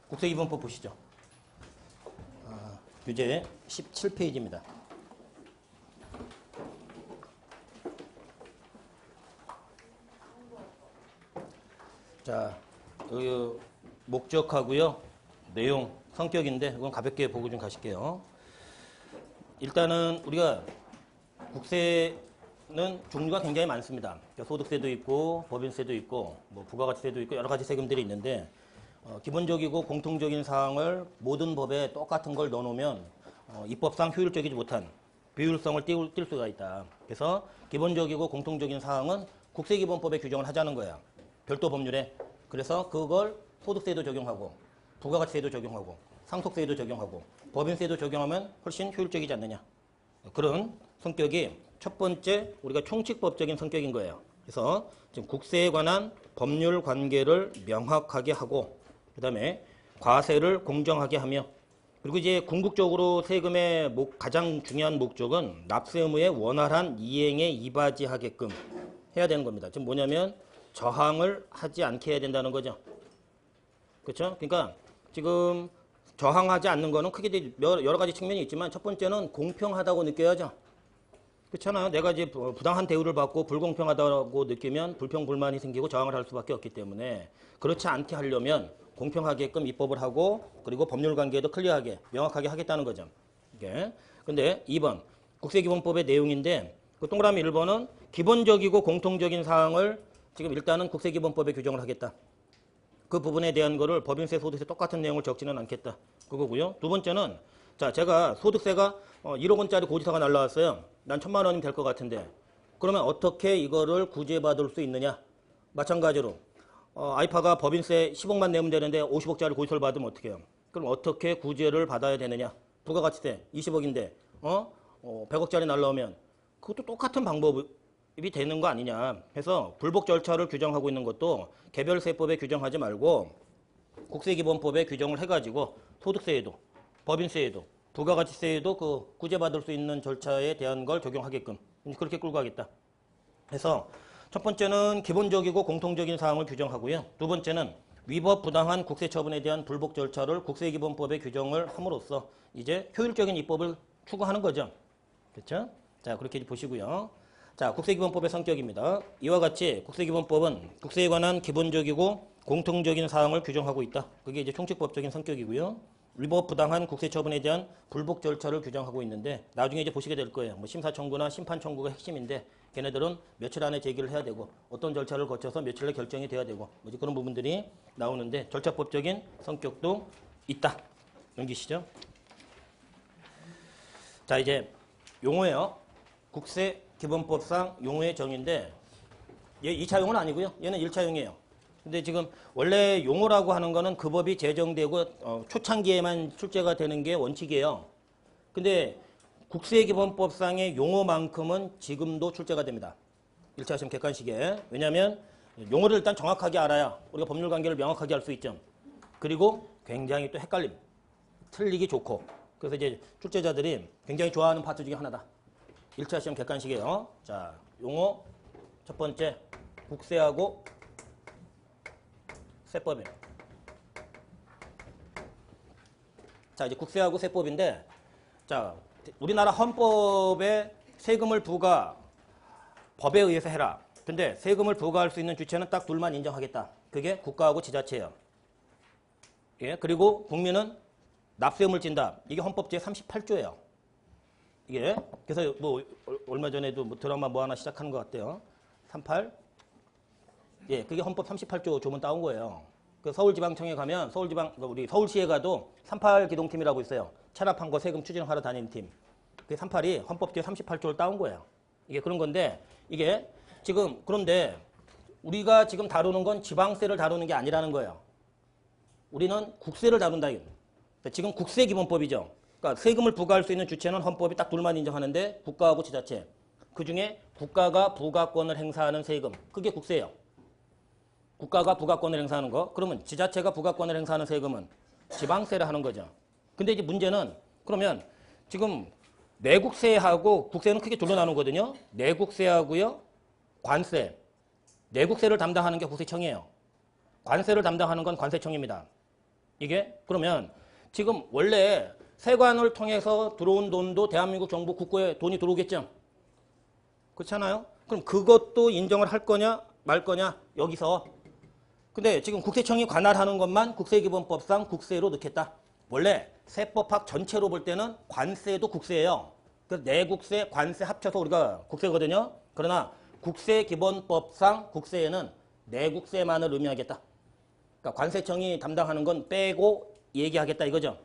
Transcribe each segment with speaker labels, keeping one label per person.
Speaker 1: 국세기본법 보시죠. 교재 17페이지입니다. 자, 목적하고요, 내용, 성격인데 이건 가볍게 보고 좀 가실게요. 일단은 우리가 국세는 종류가 굉장히 많습니다. 소득세도 있고 법인세도 있고 뭐 부가가치세도 있고 여러 가지 세금들이 있는데 기본적이고 공통적인 사항을 모든 법에 똑같은 걸 넣어놓으면 입법상 효율적이지 못한 비효율성을 띌 수가 있다. 그래서 기본적이고 공통적인 사항은 국세기본법에 규정을 하자는 거야. 별도 법률에. 그래서 그걸 소득세도 적용하고 부가가치세도 적용하고 상속세도 적용하고 법인세도 적용하면 훨씬 효율적이지 않느냐. 그런 성격이 첫 번째 우리가 총칙법적인 성격인 거예요. 그래서 지금 국세에 관한 법률 관계를 명확하게 하고 그 다음에 과세를 공정하게 하며 그리고 이제 궁극적으로 세금의 가장 중요한 목적은 납세 의무의 원활한 이행에 이바지하게끔 해야 되는 겁니다. 지금 뭐냐면 저항을 하지 않게 해야 된다는 거죠. 그렇죠? 그러니까 지금 저항하지 않는 거는 크게 여러 가지 측면이 있지만 첫 번째는 공평하다고 느껴야죠. 그렇잖아요. 내가 이제 부당한 대우를 받고 불공평하다고 느끼면 불평불만이 생기고 저항을 할 수밖에 없기 때문에 그렇지 않게 하려면 공평하게끔 입법을 하고 그리고 법률 관계도 클리어하게 명확하게 하겠다는 거죠. 이게. 근데 2번 국세기본법의 내용인데 그 동그라미 1번은 기본적이고 공통적인 사항을 지금 일단은 국세기본법에 규정을 하겠다. 그 부분에 대한 거를 법인세, 소득세 똑같은 내용을 적지는 않겠다. 그거고요. 두 번째는 자 제가 소득세가 1억 원짜리 고지서가 날라왔어요. 난 1,000만 원이면 될 것 같은데 그러면 어떻게 이거를 구제받을 수 있느냐. 마찬가지로 아이파가 법인세 10억만 내면 되는데 50억짜리 고지서를 받으면 어떻게 해요? 그럼 어떻게 구제를 받아야 되느냐. 부가가치세 20억인데 100억짜리 날라오면 그것도 똑같은 방법이 되는 거 아니냐. 해서 불복 절차를 규정하고 있는 것도 개별세법에 규정하지 말고 국세기본법에 규정을 해가지고 소득세에도 법인세에도 부가가치세에도 그 구제받을 수 있는 절차에 대한 걸 적용하게끔 그렇게 끌고 가겠다. 해서 첫 번째는 기본적이고 공통적인 사항을 규정하고요. 두 번째는 위법 부당한 국세처분에 대한 불복 절차를 국세기본법에 규정을 함으로써 이제 효율적인 입법을 추구하는 거죠. 그렇죠? 자, 그렇게 보시고요. 자, 국세기본법의 성격입니다. 이와 같이 국세기본법은 국세에 관한 기본적이고 공통적인 사항을 규정하고 있다. 그게 이제 총칙법적인 성격이고요. 위법 부당한 국세처분에 대한 불복 절차를 규정하고 있는데 나중에 이제 보시게 될 거예요. 뭐 심사 청구나 심판 청구가 핵심인데 걔네들은 며칠 안에 제기를 해야 되고 어떤 절차를 거쳐서 며칠에 결정이 돼야 되고 뭐 그런 부분들이 나오는데 절차법적인 성격도 있다. 넘기시죠. 자, 이제 용어예요. 국세기본법상 용어의 정의인데 얘 2차용은 아니고요. 얘는 1차용이에요. 근데 지금 원래 용어라고 하는 거는 그 법이 제정되고 초창기에만 출제가 되는 게 원칙이에요. 근데 국세기본법상의 용어만큼은 지금도 출제가 됩니다. 1차 시험 객관식에. 왜냐하면 용어를 일단 정확하게 알아야 우리가 법률 관계를 명확하게 할 수 있죠. 그리고 굉장히 또 헷갈림, 틀리기 좋고. 그래서 이제 출제자들이 굉장히 좋아하는 파트 중에 하나다. 1차 시험 객관식이에요. 자, 용어 첫 번째 국세하고 세법이에요. 자, 이제 국세하고 세법인데 자, 우리나라 헌법에 세금을 부과 법에 의해서 해라. 근데 세금을 부과할 수 있는 주체는 딱 둘만 인정하겠다. 그게 국가하고 지자체예요. 예, 그리고 국민은 납세금을 진다. 이게 헌법 제38조예요. 이게 그래서 뭐 얼마 전에도 뭐 드라마 뭐 하나 시작하는 것 같아요. 38. 예, 그게 헌법 38조 조문 따온 거예요. 그 서울지방청에 가면 우리 서울시에 가도 38 기동팀이라고 있어요. 체납한 거 세금 추징하러 다니는 팀. 그 38이 헌법 제38조를 따온 거예요. 이게 그런 건데 이게 지금 그런데 우리가 지금 다루는 건 지방세를 다루는 게 아니라는 거예요. 우리는 국세를 다룬다. 지금 국세기본법이죠. 그러니까 세금을 부과할 수 있는 주체는 헌법이 딱 둘만 인정하는데 국가하고 지자체. 그중에 국가가 부과권을 행사하는 세금. 그게 국세예요. 국가가 부과권을 행사하는 거. 그러면 지자체가 부과권을 행사하는 세금은 지방세를 하는 거죠. 근데 이제 문제는 그러면 지금 내국세하고 국세는 크게 둘로 나누거든요. 내국세하고요. 관세. 내국세를 담당하는 게 국세청이에요. 관세를 담당하는 건 관세청입니다. 이게 그러면 지금 원래 세관을 통해서 들어온 돈도 대한민국 정부 국고에 돈이 들어오겠죠. 그렇잖아요. 그럼 그것도 인정을 할 거냐 말 거냐 여기서. 근데 지금 국세청이 관할하는 것만 국세기본법상 국세로 넣겠다. 원래 세법학 전체로 볼 때는 관세도 국세예요. 그래서 내국세, 관세 합쳐서 우리가 국세거든요. 그러나 국세기본법상 국세에는 내국세만을 의미하겠다. 그러니까 관세청이 담당하는 건 빼고 얘기하겠다 이거죠.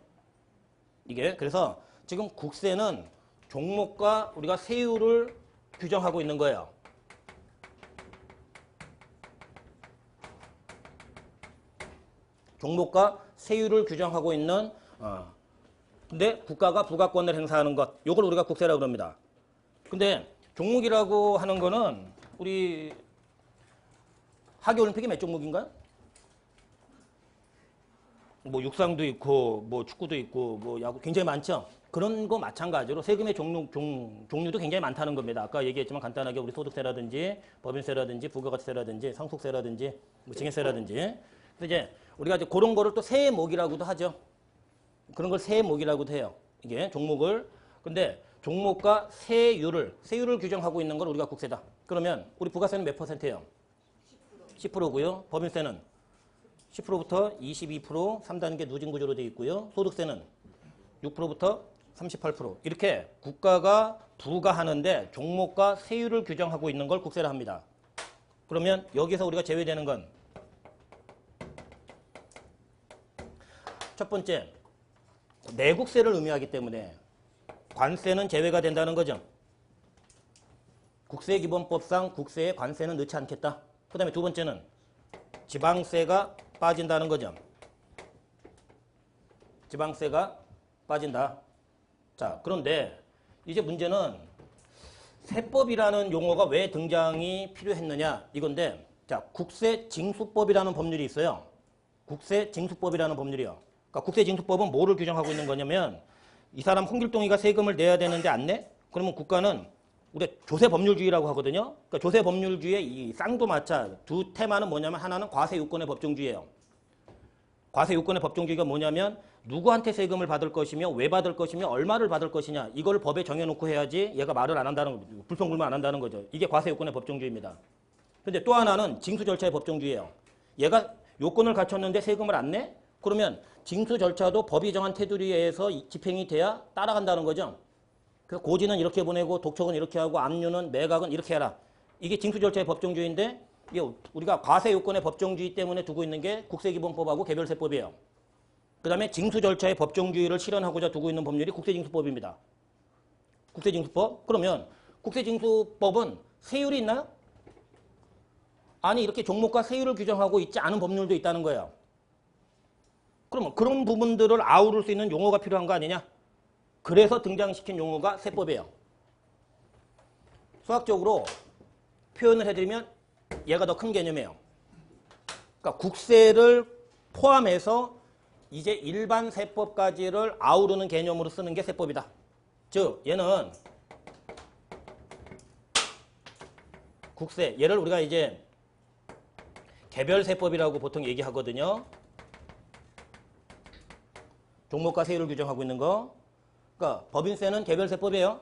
Speaker 1: 이게 그래서 지금 국세는 종목과 우리가 세율을 규정하고 있는 거예요. 종목과 세율을 규정하고 있는 근데 국가가 부가권을 행사하는 것 요걸 우리가 국세라고 그럽니다. 근데 종목이라고 하는 거는 우리 하계올림픽이 몇 종목인가요? 뭐 육상도 있고 뭐 축구도 있고 뭐 야구 굉장히 많죠. 그런 거 마찬가지로 세금의 종류도 굉장히 많다는 겁니다. 아까 얘기했지만 간단하게 우리 소득세라든지 법인세라든지 부가가치세라든지 상속세라든지 뭐 징여세라든지 그래서 이제 우리가 이제 그런 거를 또 세목이라고도 하죠. 그런 걸 세목이라고도 해요. 이게 종목을. 근데 종목과 세율을 규정하고 있는 걸 우리가 국세다. 그러면 우리 부가세는 몇 %예요? 10%고요. 법인세는 10%부터 22% 3단계 누진 구조로 되어 있고요. 소득세는 6%부터 38% 이렇게 국가가 부과하는데 종목과 세율을 규정하고 있는 걸 국세라 합니다. 그러면 여기서 우리가 제외되는 건 첫 번째 내국세를 의미하기 때문에 관세는 제외가 된다는 거죠. 국세기본법상 국세에 관세는 넣지 않겠다. 그 다음에 두 번째는 지방세가 빠진다는 거죠. 지방세가 빠진다. 자, 그런데 이제 문제는 세법이라는 용어가 왜 등장이 필요했느냐 이건데 자, 국세징수법이라는 법률이 있어요. 국세징수법이라는 법률이요. 그러니까 국세징수법은 뭐를 규정하고 있는 거냐면 이 사람 홍길동이가 세금을 내야 되는데 안 내? 그러면 국가는 우리가 조세법률주의라고 하거든요. 그러니까 조세법률주의의 이 쌍두마차 두 테마는 뭐냐면 하나는 과세유권의 법정주의예요. 과세유권의 법정주의가 뭐냐면 누구한테 세금을 받을 것이며 왜 받을 것이며 얼마를 받을 것이냐 이걸 법에 정해놓고 해야지 얘가 말을 안 한다는 거죠. 불평불만 안 한다는 거죠. 이게 과세유권의 법정주의입니다. 근데 또 하나는 징수절차의 법정주의예요. 얘가 요건을 갖췄는데 세금을 안 내? 그러면 징수 절차도 법이 정한 테두리에 의해서 집행이 돼야 따라간다는 거죠. 그래서 고지는 이렇게 보내고 독촉은 이렇게 하고 압류는 매각은 이렇게 해라. 이게 징수 절차의 법정주의인데 이게 우리가 과세요건의 법정주의 때문에 두고 있는 게 국세기본법하고 개별세법이에요. 그 다음에 징수 절차의 법정주의를 실현하고자 두고 있는 법률이 국세징수법입니다. 국세징수법? 그러면 국세징수법은 세율이 있나요? 아니 이렇게 종목과 세율을 규정하고 있지 않은 법률도 있다는 거예요. 그러면 그런 부분들을 아우를 수 있는 용어가 필요한 거 아니냐? 그래서 등장시킨 용어가 세법이에요. 수학적으로 표현을 해드리면 얘가 더 큰 개념이에요. 그러니까 국세를 포함해서 이제 일반 세법까지를 아우르는 개념으로 쓰는 게 세법이다. 즉 얘는 국세, 얘를 우리가 이제 개별세법이라고 보통 얘기하거든요. 종목과 세율을 규정하고 있는 거. 그러니까 법인세는 개별세법이에요.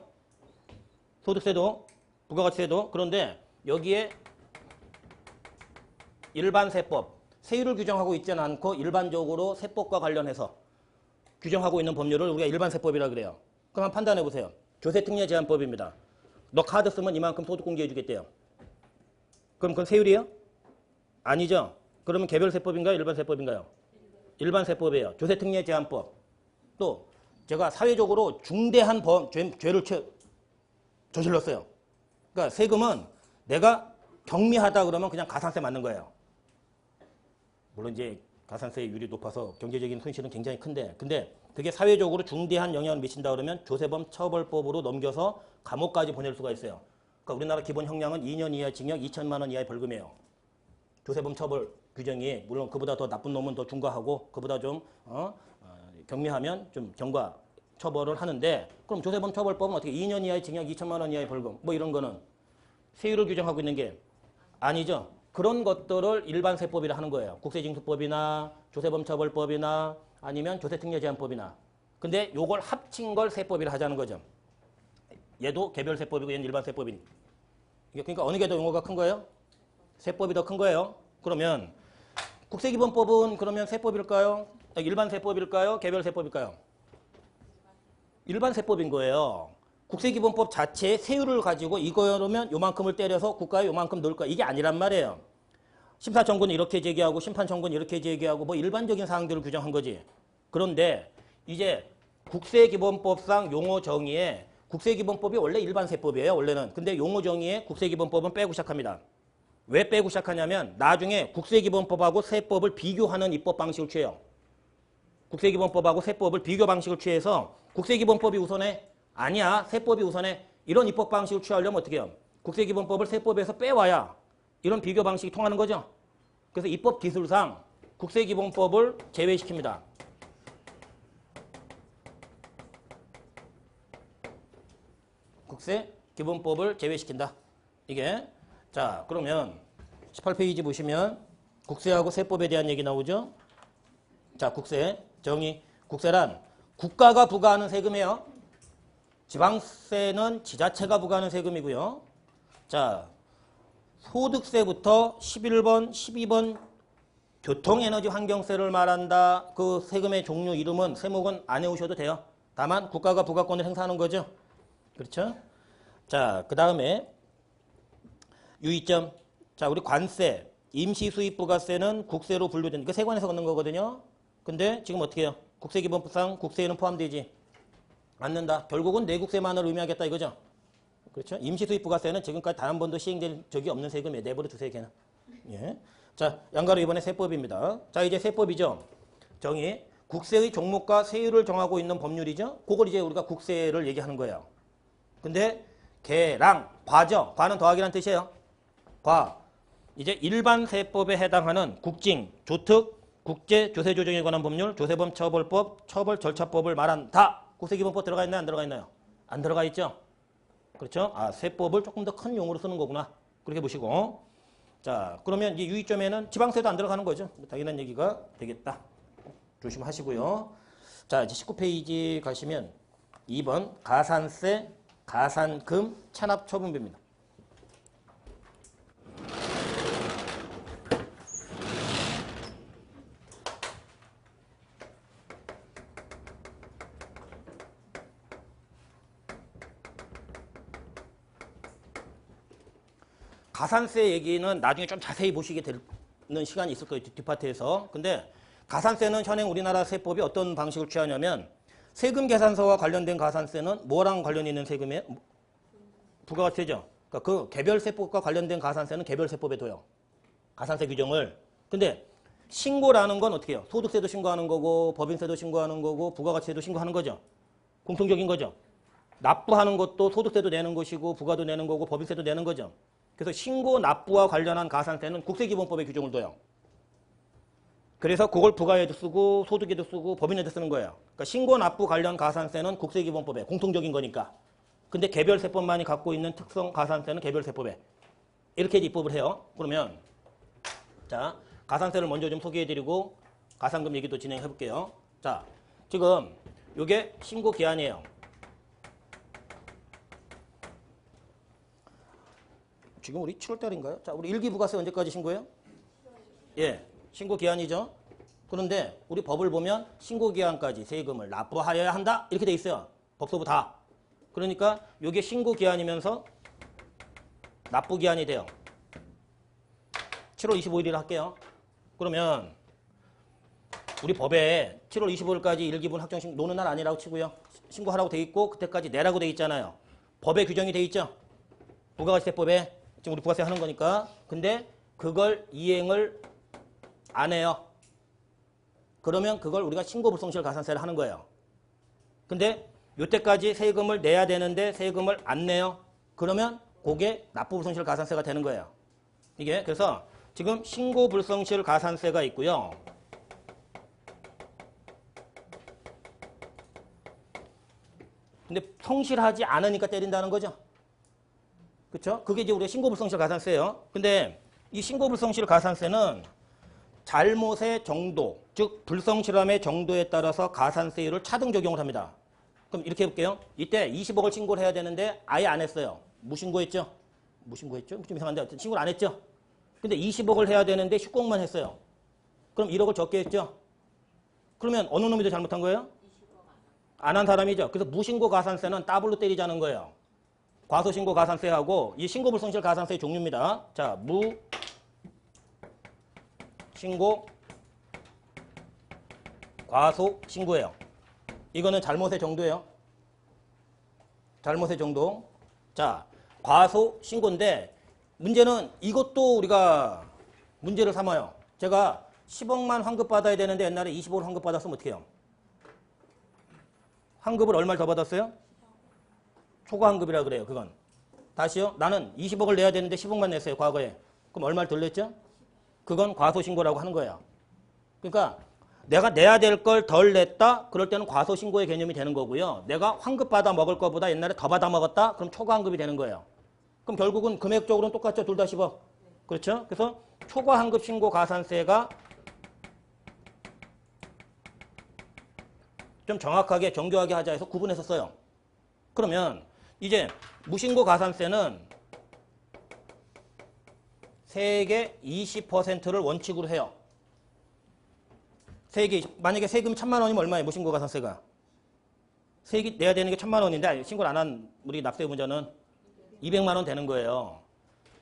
Speaker 1: 소득세도, 부가가치세도. 그런데 여기에 일반세법, 세율을 규정하고 있지는 않고 일반적으로 세법과 관련해서 규정하고 있는 법률을 우리가 일반세법이라고 그래요. 그럼 한번 판단해 보세요. 조세특례제한법입니다. 너 카드 쓰면 이만큼 소득 공개해 주겠대요. 그럼 그건 세율이에요? 아니죠. 그러면 개별세법인가요? 일반세법인가요? 일반세법이에요. 조세특례제한법. 또 제가 사회적으로 중대한 죄를 저질렀어요. 그러니까 세금은 내가 경미하다 그러면 그냥 가산세 맞는 거예요. 물론 이제 가산세율이 높아서 경제적인 손실은 굉장히 큰데 근데 그게 사회적으로 중대한 영향을 미친다 그러면 조세범 처벌법으로 넘겨서 감옥까지 보낼 수가 있어요. 그러니까 우리나라 기본 형량은 2년 이하 징역 2천만 원 이하의 벌금이에요. 조세범 처벌 규정이 물론 그보다 더 나쁜 놈은 더 중과하고 그보다 좀 경미하면 좀 경과 처벌을 하는데 그럼 조세범 처벌법은 어떻게 2년 이하의 징역 2천만 원 이하의 벌금 뭐 이런 거는 세율을 규정하고 있는 게 아니죠. 그런 것들을 일반 세법이라 하는 거예요. 국세징수법이나 조세범처벌법이나 아니면 조세특례제한법이나. 근데 요걸 합친 걸 세법이라 하자는 거죠. 얘도 개별 세법이고 얘는 일반 세법이니. 그러니까 어느 게 더 용어가 큰 거예요? 세법이 더 큰 거예요. 그러면 국세기본법은 그러면 세법일까요? 일반 세법일까요? 개별 세법일까요? 일반 세법인 거예요. 국세기본법 자체의 세율을 가지고 이거면 요만큼을 때려서 국가에 요만큼 넣을 거야. 이게 아니란 말이에요. 심사청구는 이렇게 제기하고 심판청구는 이렇게 제기하고 뭐 일반적인 사항들을 규정한 거지. 그런데 이제 국세기본법상 용어 정의에 국세기본법이 원래 일반 세법이에요. 원래는. 근데 용어 정의에 국세기본법은 빼고 시작합니다. 왜 빼고 시작하냐면 나중에 국세기본법하고 세법을 비교하는 입법 방식을 취해요. 국세기본법하고 세법을 비교 방식을 취해서 국세기본법이 우선해? 아니야. 세법이 우선해. 이런 입법 방식을 취하려면 어떻게 해요? 국세기본법을 세법에서 빼와야 이런 비교 방식이 통하는 거죠. 그래서 입법 기술상 국세기본법을 제외시킵니다. 국세기본법을 제외시킨다. 이게 자 그러면 18페이지 보시면 국세하고 세법에 대한 얘기 나오죠. 자 국세 정의. 국세란 국가가 부과하는 세금이에요. 지방세는 지자체가 부과하는 세금이고요. 자 소득세부터 11번, 12번 교통에너지 환경세를 말한다. 그 세금의 종류 이름은 세목은 안 외우셔도 돼요. 다만 국가가 부과권을 행사하는 거죠. 그렇죠? 자, 그 다음에 유의점. 자, 우리 관세, 임시수입부가세는 국세로 분류된, 그 세관에서 걷는 거거든요. 근데 지금 어떻게 해요? 국세기본법상 국세에는 포함되지 않는다. 결국은 내국세만을 의미하겠다 이거죠. 그렇죠? 임시수입부가세는 지금까지 단 한 번도 시행된 적이 없는 세금이에요. 내버려 두세요, 걔는. 예. 자, 양가로 이번에 세법입니다. 자, 이제 세법이죠. 정의. 국세의 종목과 세율을 정하고 있는 법률이죠. 그걸 이제 우리가 국세를 얘기하는 거예요. 근데 개랑 과죠. 과는 더하기란 뜻이에요. 과. 이제 일반 세법에 해당하는 국징, 조특, 국제, 조세 조정에 관한 법률, 조세범 처벌법, 처벌 절차법을 말한다. 국세기본법 들어가 있나요? 안 들어가 있나요? 안 들어가 있죠. 그렇죠? 아, 세법을 조금 더 큰 용어로 쓰는 거구나. 그렇게 보시고. 자, 그러면 이제 유의점에는 지방세도 안 들어가는 거죠. 당연한 얘기가 되겠다. 조심하시고요. 자, 이제 19페이지 가시면 2번 가산세, 가산금, 체납처분비입니다. 가산세 얘기는 나중에 좀 자세히 보시게 되는 시간이 있을 거예요. 뒷파트에서. 근데 가산세는 현행 우리나라 세법이 어떤 방식을 취하냐면 세금 계산서와 관련된 가산세는 뭐랑 관련이 있는 세금이에요? 부가가치세죠. 그러니까 그 개별세법과 관련된 가산세는 개별세법에 둬요. 가산세 규정을. 근데 신고라는 건 어떻게 해요? 소득세도 신고하는 거고 법인세도 신고하는 거고 부가가치세도 신고하는 거죠. 공통적인 거죠. 납부하는 것도 소득세도 내는 것이고 부가도 내는 거고 법인세도 내는 거죠. 그래서 신고 납부와 관련한 가산세는 국세기본법의 규정을 둬요. 그래서 그걸 부가에도 쓰고 소득에도 쓰고 법인에도 쓰는 거예요. 그러니까 신고 납부 관련 가산세는 국세기본법에 공통적인 거니까. 근데 개별세법만이 갖고 있는 특성 가산세는 개별세법에 이렇게 입법을 해요. 그러면 자 가산세를 먼저 좀 소개해드리고 가산금 얘기도 진행해 볼게요. 자 지금 이게 신고 기한이에요. 지금 우리 7월달인가요? 자, 우리 일기부가세 언제까지 신고해요? 예, 신고 기한이죠. 그런데 우리 법을 보면 신고 기한까지 세금을 납부하여야 한다 이렇게 돼 있어요. 법소부 다. 그러니까 이게 신고 기한이면서 납부 기한이 돼요. 7월 25일이라 할게요. 그러면 우리 법에 7월 25일까지 일기분 확정신고 노는 날 아니라고 치고요. 신고하라고 돼 있고 그때까지 내라고 돼 있잖아요. 법에 규정이 돼 있죠. 부가가치세법에 지금 우리 부가세 하는 거니까. 근데 그걸 이행을 안 해요. 그러면 그걸 우리가 신고불성실 가산세를 하는 거예요. 근데 이때까지 세금을 내야 되는데 세금을 안 내요. 그러면 그게 납부불성실 가산세가 되는 거예요. 이게 그래서 지금 신고불성실 가산세가 있고요. 근데 성실하지 않으니까 때린다는 거죠. 그렇죠? 그게 이제 우리가 신고불성실 가산세예요. 근데 이 신고불성실 가산세는 잘못의 정도, 즉 불성실함의 정도에 따라서 가산세율을 차등 적용을 합니다. 그럼 이렇게 해볼게요. 이때 20억을 신고를 해야 되는데 아예 안 했어요. 무신고했죠? 무신고했죠? 좀 이상한데 신고를 안 했죠? 근데 20억을 해야 되는데 19억만 했어요. 그럼 1억을 적게 했죠? 그러면 어느 놈이 더 잘못한 거예요? 안 한 사람이죠. 그래서 무신고 가산세는 더블로 때리자는 거예요. 과소신고 가산세하고 이 신고불성실 가산세의 종류입니다. 자, 무신고 과소신고예요. 이거는 잘못의 정도예요. 잘못의 정도. 자, 과소신고인데 문제는 이것도 우리가 문제를 삼아요. 제가 10억만 환급 받아야 되는데 옛날에 20억을 환급 받았으면 어떻게 해요? 환급을 얼마를 더 받았어요? 초과 환급이라 그래요. 그건. 다시요. 나는 20억을 내야 되는데 10억만 냈어요. 과거에. 그럼 얼마를 덜 냈죠? 그건 과소신고라고 하는 거예요. 그러니까 내가 내야 될 걸 덜 냈다? 그럴 때는 과소신고의 개념이 되는 거고요. 내가 환급 받아 먹을 것보다 옛날에 더 받아 먹었다? 그럼 초과 환급이 되는 거예요. 그럼 결국은 금액적으로는 똑같죠. 둘 다 10억. 그렇죠? 그래서 초과 환급 신고 가산세가 좀 정확하게 정교하게 하자 해서 구분해서 써요. 그러면 이제 무신고 가산세는 세액의 20%를 원칙으로 해요. 세액이 만약에 세금 1,000만 원이면 얼마예요? 무신고 가산세가. 세액이 내야 되는 게 1,000만 원인데 신고를 안 한 우리 납세의무자는 200만 원 되는 거예요.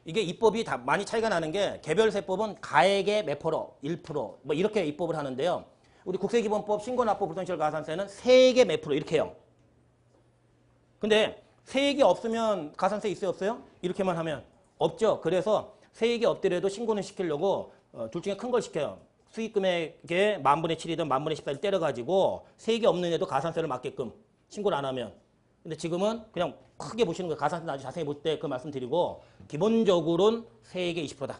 Speaker 1: 이게 입법이 다 많이 차이가 나는 게 개별세법은 가액의 몇 프로, 1%, 뭐 이렇게 입법을 하는데요. 우리 국세기본법 신고납부 불성실 가산세는 세액의 몇 프로 이렇게 해요. 근데 세액이 없으면 가산세 있어요, 없어요? 이렇게만 하면 없죠. 그래서 세액이 없더라도 신고는 시키려고 둘 중에 큰 걸 시켜요. 수익 금액의 10,000분의 7이든 10,000분의 14를 때려가지고 세액이 없는 애도 가산세를 맞게끔 신고를 안 하면. 근데 지금은 그냥 크게 보시는 거예요. 가산세 나중에 자세히 볼 때 그 말씀 드리고 기본적으로는 세액의 20%다.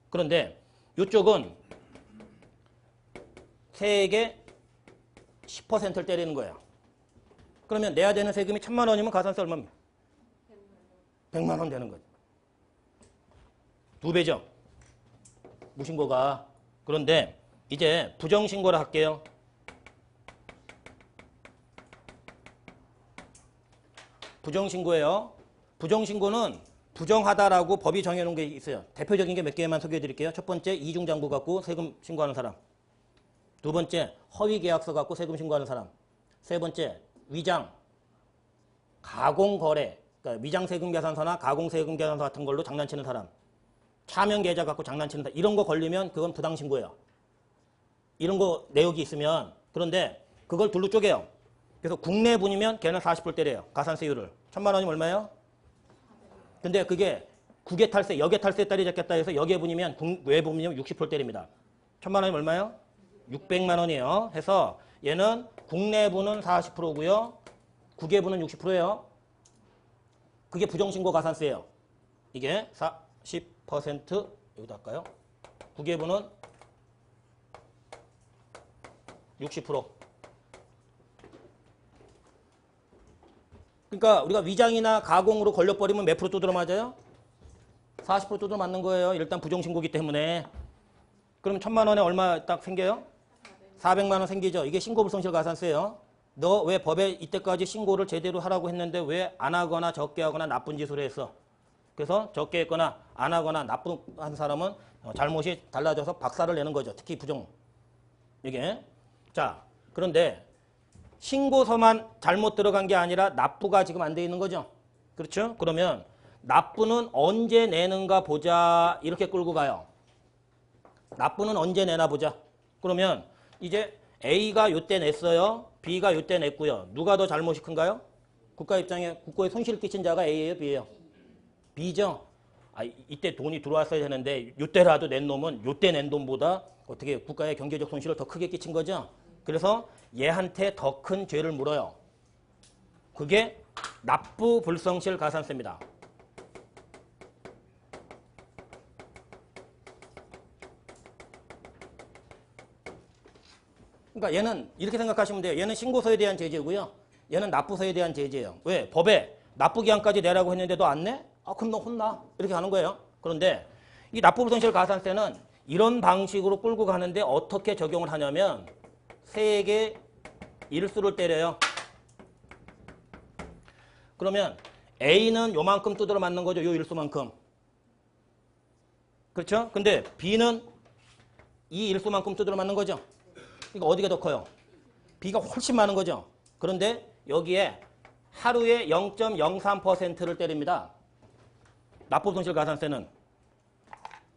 Speaker 1: 그런데 이쪽은 세액의 10%를 때리는 거예요. 그러면 내야 되는 세금이 1,000만 원이면 가산세 얼마입니까? 100만 원 되는 거죠. 2배죠. 무신고가. 그런데 이제 부정신고를 할게요. 부정신고예요. 부정신고는 부정하다라고 법이 정해놓은 게 있어요. 대표적인 게 몇 개만 소개해드릴게요. 첫 번째, 이중장부 갖고 세금 신고하는 사람. 두 번째, 허위계약서 갖고 세금 신고하는 사람. 세 번째, 위장, 가공거래, 그러니까 위장세금계산서나 가공세금계산서 같은 걸로 장난치는 사람. 차명계좌 갖고 장난치는 사람. 이런 거 걸리면 그건 부당신고예요. 이런 거 내역이 있으면. 그런데 그걸 둘로 쪼개요. 그래서 국내분이면 걔는 40% 때려요. 가산세율을. 1,000만 원이면 얼마예요? 근데 그게 국외탈세, 역외탈세 딸이 잡겠다 해서 역외분이면 국외분이면 60% 때립니다. 1,000만 원이면 얼마예요? 600만 원이에요. 해서 얘는 국내분은 40%고요. 국외분은 60%예요. 그게 부정신고 가산세예요. 이게 40% 여기다 할까요? 국외분은 60%. 그러니까 우리가 위장이나 가공으로 걸려버리면 몇 프로 두드러 맞아요? 40% 두드러 맞는 거예요. 일단 부정신고기 때문에. 그럼 1,000만 원에 얼마 딱 생겨요? 400만 원 생기죠. 이게 신고불성실 가산세예요. 너 왜 법에 이때까지 신고를 제대로 하라고 했는데 왜 안 하거나 적게 하거나 나쁜 짓을 했어? 그래서 적게 했거나 안 하거나 나쁜 한 사람은 잘못이 달라져서 박살을 내는 거죠. 특히 부정. 이게. 자, 그런데 신고서만 잘못 들어간 게 아니라 납부가 지금 안 돼 있는 거죠. 그렇죠? 그러면 납부는 언제 내는가 보자. 이렇게 끌고 가요. 납부는 언제 내나 보자. 그러면 이제 A가 요때 냈어요. B가 요때 냈고요. 누가 더 잘못이 큰가요? 국가 입장에 국고에 손실을 끼친 자가 A예요, B예요? B죠. 아, 이때 돈이 들어왔어야 되는데 요때라도 낸 놈은 요때 낸 돈보다 어떻게 국가의 경제적 손실을 더 크게 끼친 거죠. 그래서 얘한테 더 큰 죄를 물어요. 그게 납부 불성실 가산세입니다. 그러니까 얘는 이렇게 생각하시면 돼요. 얘는 신고서에 대한 제재고요. 얘는 납부서에 대한 제재예요. 왜? 법에 납부기한까지 내라고 했는데 너 안 내? 아, 그럼 너 혼나. 이렇게 하는 거예요. 그런데 이 납부불성실 가산세는 이런 방식으로 끌고 가는데 어떻게 적용을 하냐면 세액의 일수를 때려요. 그러면 A는 요만큼 두드려 맞는 거죠. 요 일수만큼. 그렇죠? 근데 B는 이 일수만큼 두드려 맞는 거죠. 그러니까 어디가 더 커요? B가 훨씬 많은 거죠. 그런데 여기에 하루에 0.03%를 때립니다. 납부불성실 가산세는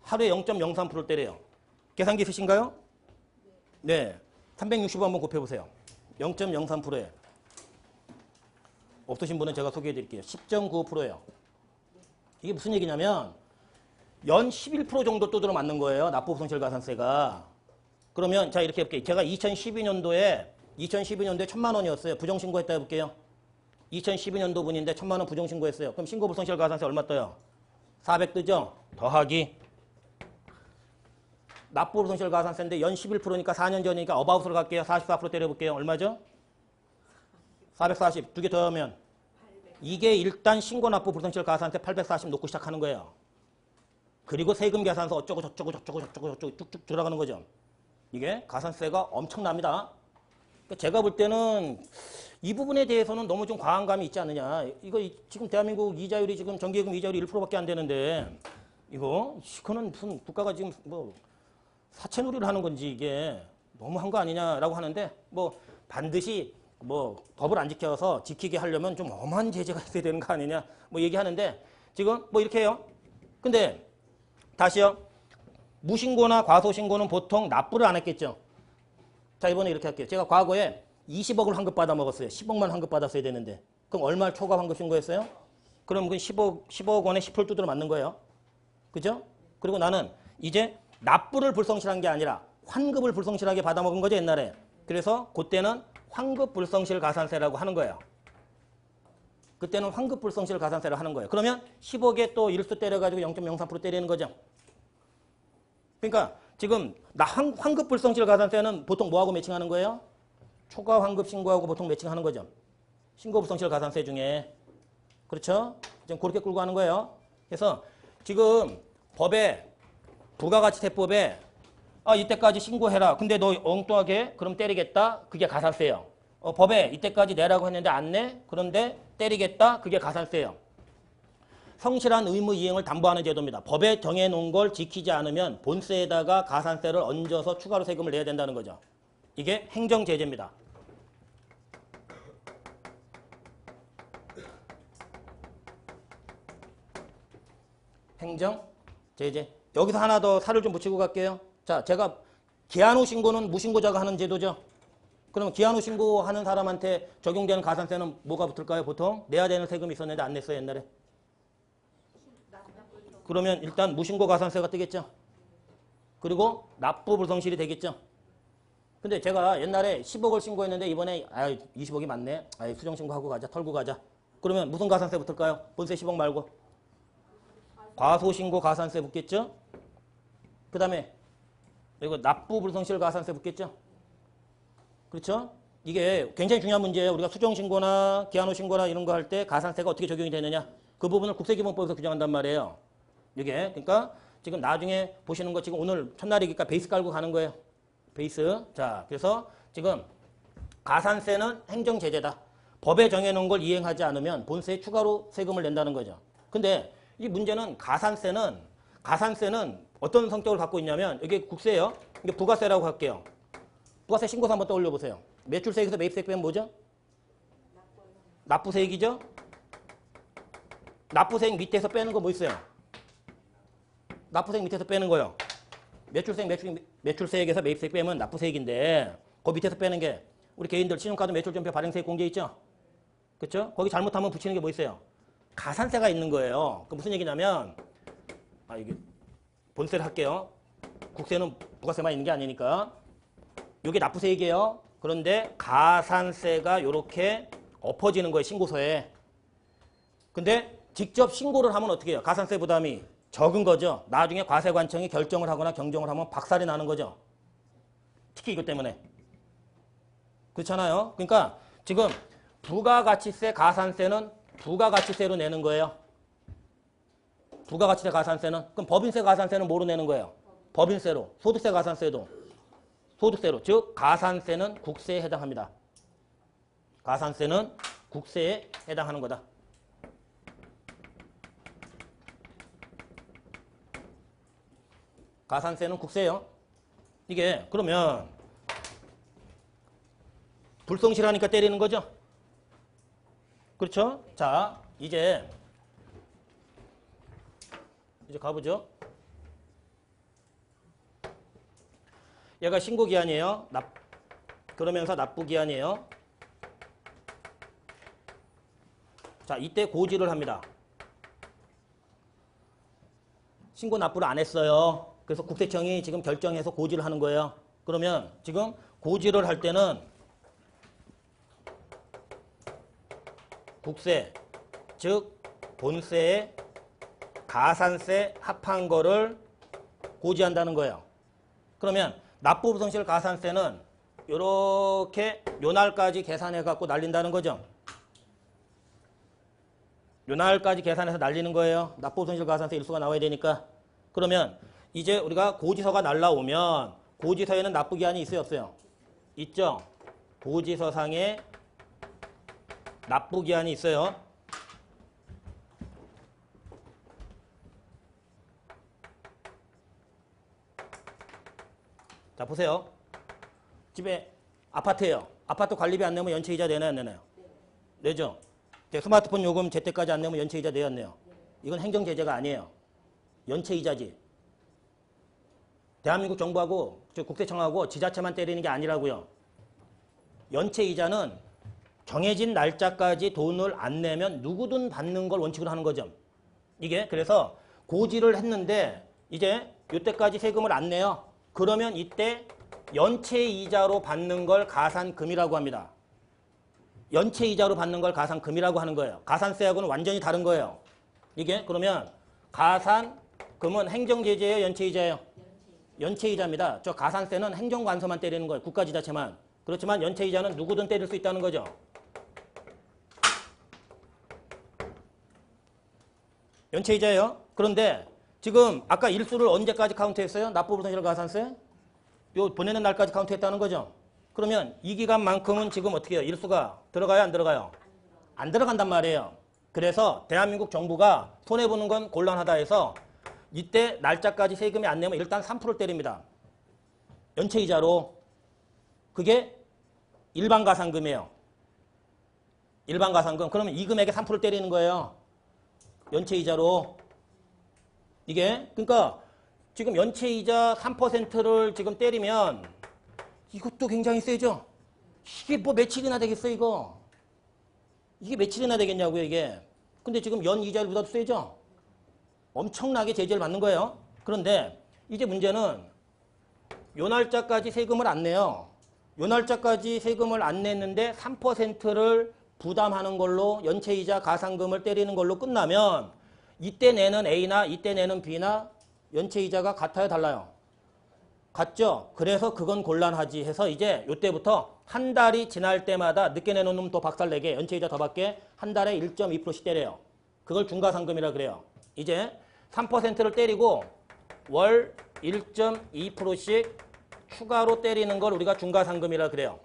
Speaker 1: 하루에 0.03%를 때려요. 계산기 있으신가요? 네. 365 한번 곱해보세요. 0.03%에. 없으신 분은 제가 소개해드릴게요. 10.95%예요. 이게 무슨 얘기냐면 연 11% 정도 두드러 맞는 거예요. 납부불성실 가산세가. 그러면 자 이렇게 해볼게요. 제가 2012년도에 1,000만 원이었어요. 부정신고했다 해볼게요. 2012년도 분인데 1,000만 원 부정신고했어요. 그럼 신고불성실 가산세 얼마 떠요? 400 뜨죠? 더하기 납부불성실 가산세인데 연 11%니까 4년 전이니까 어바웃으로 갈게요. 44% 때려볼게요. 얼마죠? 440. 두 개 더하면 이게 일단 신고 납부불성실 가산세 840 놓고 시작하는 거예요. 그리고 세금 계산서 어쩌고 저쩌고 쭉쭉 들어가는 거죠. 이게 가산세가 엄청납니다. 제가 볼 때는 이 부분에 대해서는 너무 좀 과한 감이 있지 않느냐. 이거 지금 대한민국 이자율이 지금 정기예금 이자율이 1%밖에 안 되는데 이거는 무슨 국가가 지금 뭐 사채놀이를 하는 건지 이게 너무한 거 아니냐라고 하는데 뭐 반드시 뭐 법을 안 지켜서 지키게 하려면 좀 엄한 제재가 있어야 되는 거 아니냐 뭐 얘기하는데 지금 뭐 이렇게 해요. 근데 다시요. 무신고나 과소신고는 보통 납부를 안 했겠죠. 자 이번에 이렇게 할게요. 제가 과거에 20억을 환급 받아 먹었어요. 10억만 환급 받았어야 되는데 그럼 얼마 초과 환급 신고했어요? 그럼 그 10억 원에 10% 두드러 맞는 거예요. 그죠? 그리고 나는 이제 납부를 불성실한 게 아니라 환급을 불성실하게 받아 먹은 거죠 옛날에. 그래서 그때는 환급 불성실 가산세라고 하는 거예요. 그때는 환급 불성실 가산세를 하는 거예요. 그러면 10억에 또 일수 때려가지고 0.03% 때리는 거죠. 그러니까 지금 환급 불성실 가산세는 보통 뭐하고 매칭하는 거예요? 초과 환급 신고하고 보통 매칭하는 거죠. 신고 불성실 가산세 중에. 그렇죠? 지금 그렇게 끌고 가는 거예요. 그래서 지금 법에 부가가치세법에 이때까지 신고해라. 근데 너 엉뚱하게 그럼 때리겠다. 그게 가산세예요. 법에 이때까지 내라고 했는데 안 내. 그런데 때리겠다. 그게 가산세예요. 성실한 의무 이행을 담보하는 제도입니다. 법에 정해놓은 걸 지키지 않으면 본세에다가 가산세를 얹어서 추가로 세금을 내야 된다는 거죠. 이게 행정제재입니다. 행정제재. 여기서 하나 더 살을 좀 붙이고 갈게요. 자, 제가 기한 후 신고는 무신고자가 하는 제도죠. 그럼 기한 후 신고하는 사람한테 적용되는 가산세는 뭐가 붙을까요? 보통 내야 되는 세금이 있었는데 안 냈어요 옛날에. 그러면 일단 무신고 가산세가 뜨겠죠. 그리고 납부 불성실이 되겠죠. 근데 제가 옛날에 10억을 신고했는데 이번에 20억이 맞네. 수정신고하고 가자. 털고 가자. 그러면 무슨 가산세 붙을까요? 본세 10억 말고. 과소신고 가산세 붙겠죠. 그 다음에 그리고 납부 불성실 가산세 붙겠죠. 그렇죠? 이게 굉장히 중요한 문제예요. 우리가 수정신고나 기한 후 신고나 이런 거 할 때 가산세가 어떻게 적용이 되느냐. 그 부분을 국세기본법에서 규정한단 말이에요. 이게 그러니까 지금 나중에 보시는 거 지금 오늘 첫날이니까 베이스 깔고 가는 거예요. 베이스. 자, 그래서 지금 가산세는 행정제재다. 법에 정해놓은 걸 이행하지 않으면 본세에 추가로 세금을 낸다는 거죠. 근데 이 문제는 가산세는 어떤 성격을 갖고 있냐면 이게 국세예요. 이게 부가세라고 할게요. 부가세 신고서 한번 떠올려 보세요. 매출세액에서 매입세액 빼면 뭐죠? 납부세액이죠. 납부세액 밑에서 빼는 거 뭐 있어요? 납부세액 밑에서 빼는 거요. 매출세액에서 매입세액 빼면 납부세액인데 그 밑에서 빼는 게 우리 개인들 신용카드 매출전표 발행세액 공제 있죠? 그렇죠? 거기 잘못하면 붙이는 게 뭐 있어요? 가산세가 있는 거예요. 그 무슨 얘기냐면 이게 본세를 할게요. 국세는 부가세만 있는 게 아니니까. 이게 납부세액이에요. 그런데 가산세가 이렇게 엎어지는 거예요. 신고서에. 근데 직접 신고를 하면 어떻게 해요? 가산세 부담이 적은 거죠. 나중에 과세관청이 결정을 하거나 경정을 하면 박살이 나는 거죠. 특히 이것 때문에. 그렇잖아요. 그러니까 지금 부가가치세 가산세는 부가가치세로 내는 거예요. 부가가치세 가산세는? 그럼 법인세 가산세는 뭐로 내는 거예요? 법인세로. 소득세 가산세도 소득세로. 즉 가산세는 국세에 해당합니다. 가산세는 국세에 해당하는 거다. 가산세는 국세예요. 이게 그러면 불성실하니까 때리는 거죠? 그렇죠? 자, 이제 가보죠. 얘가 신고기한이에요. 그러면서 납부기한이에요. 자, 이때 고지를 합니다. 신고 납부를 안 했어요. 그래서 국세청이 지금 결정해서 고지를 하는 거예요. 그러면 지금 고지를 할 때는 국세, 즉 본세에 가산세 합한 거를 고지한다는 거예요. 그러면 납부불성실 가산세는 이렇게 요 날까지 계산해 갖고 날린다는 거죠. 요 날까지 계산해서 날리는 거예요. 납부불성실 가산세 일수가 나와야 되니까. 그러면 이제 우리가 고지서가 날라오면 고지서에는 납부기한이 있어요, 없어요? 있죠. 고지서상에 납부기한이 있어요. 자, 보세요. 집에 아파트예요. 아파트 관리비 안 내면 연체이자 내나요, 안 내나요? 내죠. 스마트폰 요금 제때까지 안 내면 연체이자 내야 안 내요? 이건 행정제재가 아니에요. 연체이자지. 대한민국 정부하고 국세청하고 지자체만 때리는 게 아니라고요. 연체이자는 정해진 날짜까지 돈을 안 내면 누구든 받는 걸 원칙으로 하는 거죠. 이게 그래서 고지를 했는데 이제 이때까지 세금을 안 내요. 그러면 이때 연체이자로 받는 걸 가산금이라고 합니다. 연체이자로 받는 걸 가산금이라고 하는 거예요. 가산세하고는 완전히 다른 거예요. 이게 그러면 가산금은 행정제재예요, 연체이자예요? 연체이자입니다. 저 가산세는 행정관서만 때리는 거예요. 국가지자체만. 그렇지만 연체이자는 누구든 때릴 수 있다는 거죠. 연체이자예요. 그런데 지금 아까 일수를 언제까지 카운트했어요? 납부불성실 가산세? 요 보내는 날까지 카운트했다는 거죠. 그러면 이 기간만큼은 지금 어떻게 해요? 일수가 들어가요, 안 들어가요? 안 들어간단 말이에요. 그래서 대한민국 정부가 손해보는 건 곤란하다 해서 이때 날짜까지 세금이 안 내면 일단 3%를 때립니다. 연체이자로. 그게 일반 가산금이에요. 일반 가산금. 그러면 이 금액에 3%를 때리는 거예요. 연체이자로. 이게 그러니까 지금 연체이자 3%를 지금 때리면 이것도 굉장히 세죠. 이게 뭐 며칠이나 되겠어 이거. 이게 며칠이나 되겠냐고요 이게. 근데 지금 연이자율보다도 세죠. 엄청나게 제재를 받는 거예요. 그런데 이제 문제는 요 날짜까지 세금을 안 내요. 요 날짜까지 세금을 안 냈는데 3%를 부담하는 걸로 연체이자 가산금을 때리는 걸로 끝나면 이때 내는 A나 이때 내는 B나 연체이자가 같아요, 달라요? 같죠? 그래서 그건 곤란하지 해서 이제 이때부터 한 달이 지날 때마다 늦게 내놓은 놈 더 박살내게 연체이자 더 받게 한 달에 1.2%씩 때려요. 그걸 중과상금이라 그래요. 이제 3%를 때리고 월 1.2%씩 추가로 때리는 걸 우리가 중과상금이라 그래요.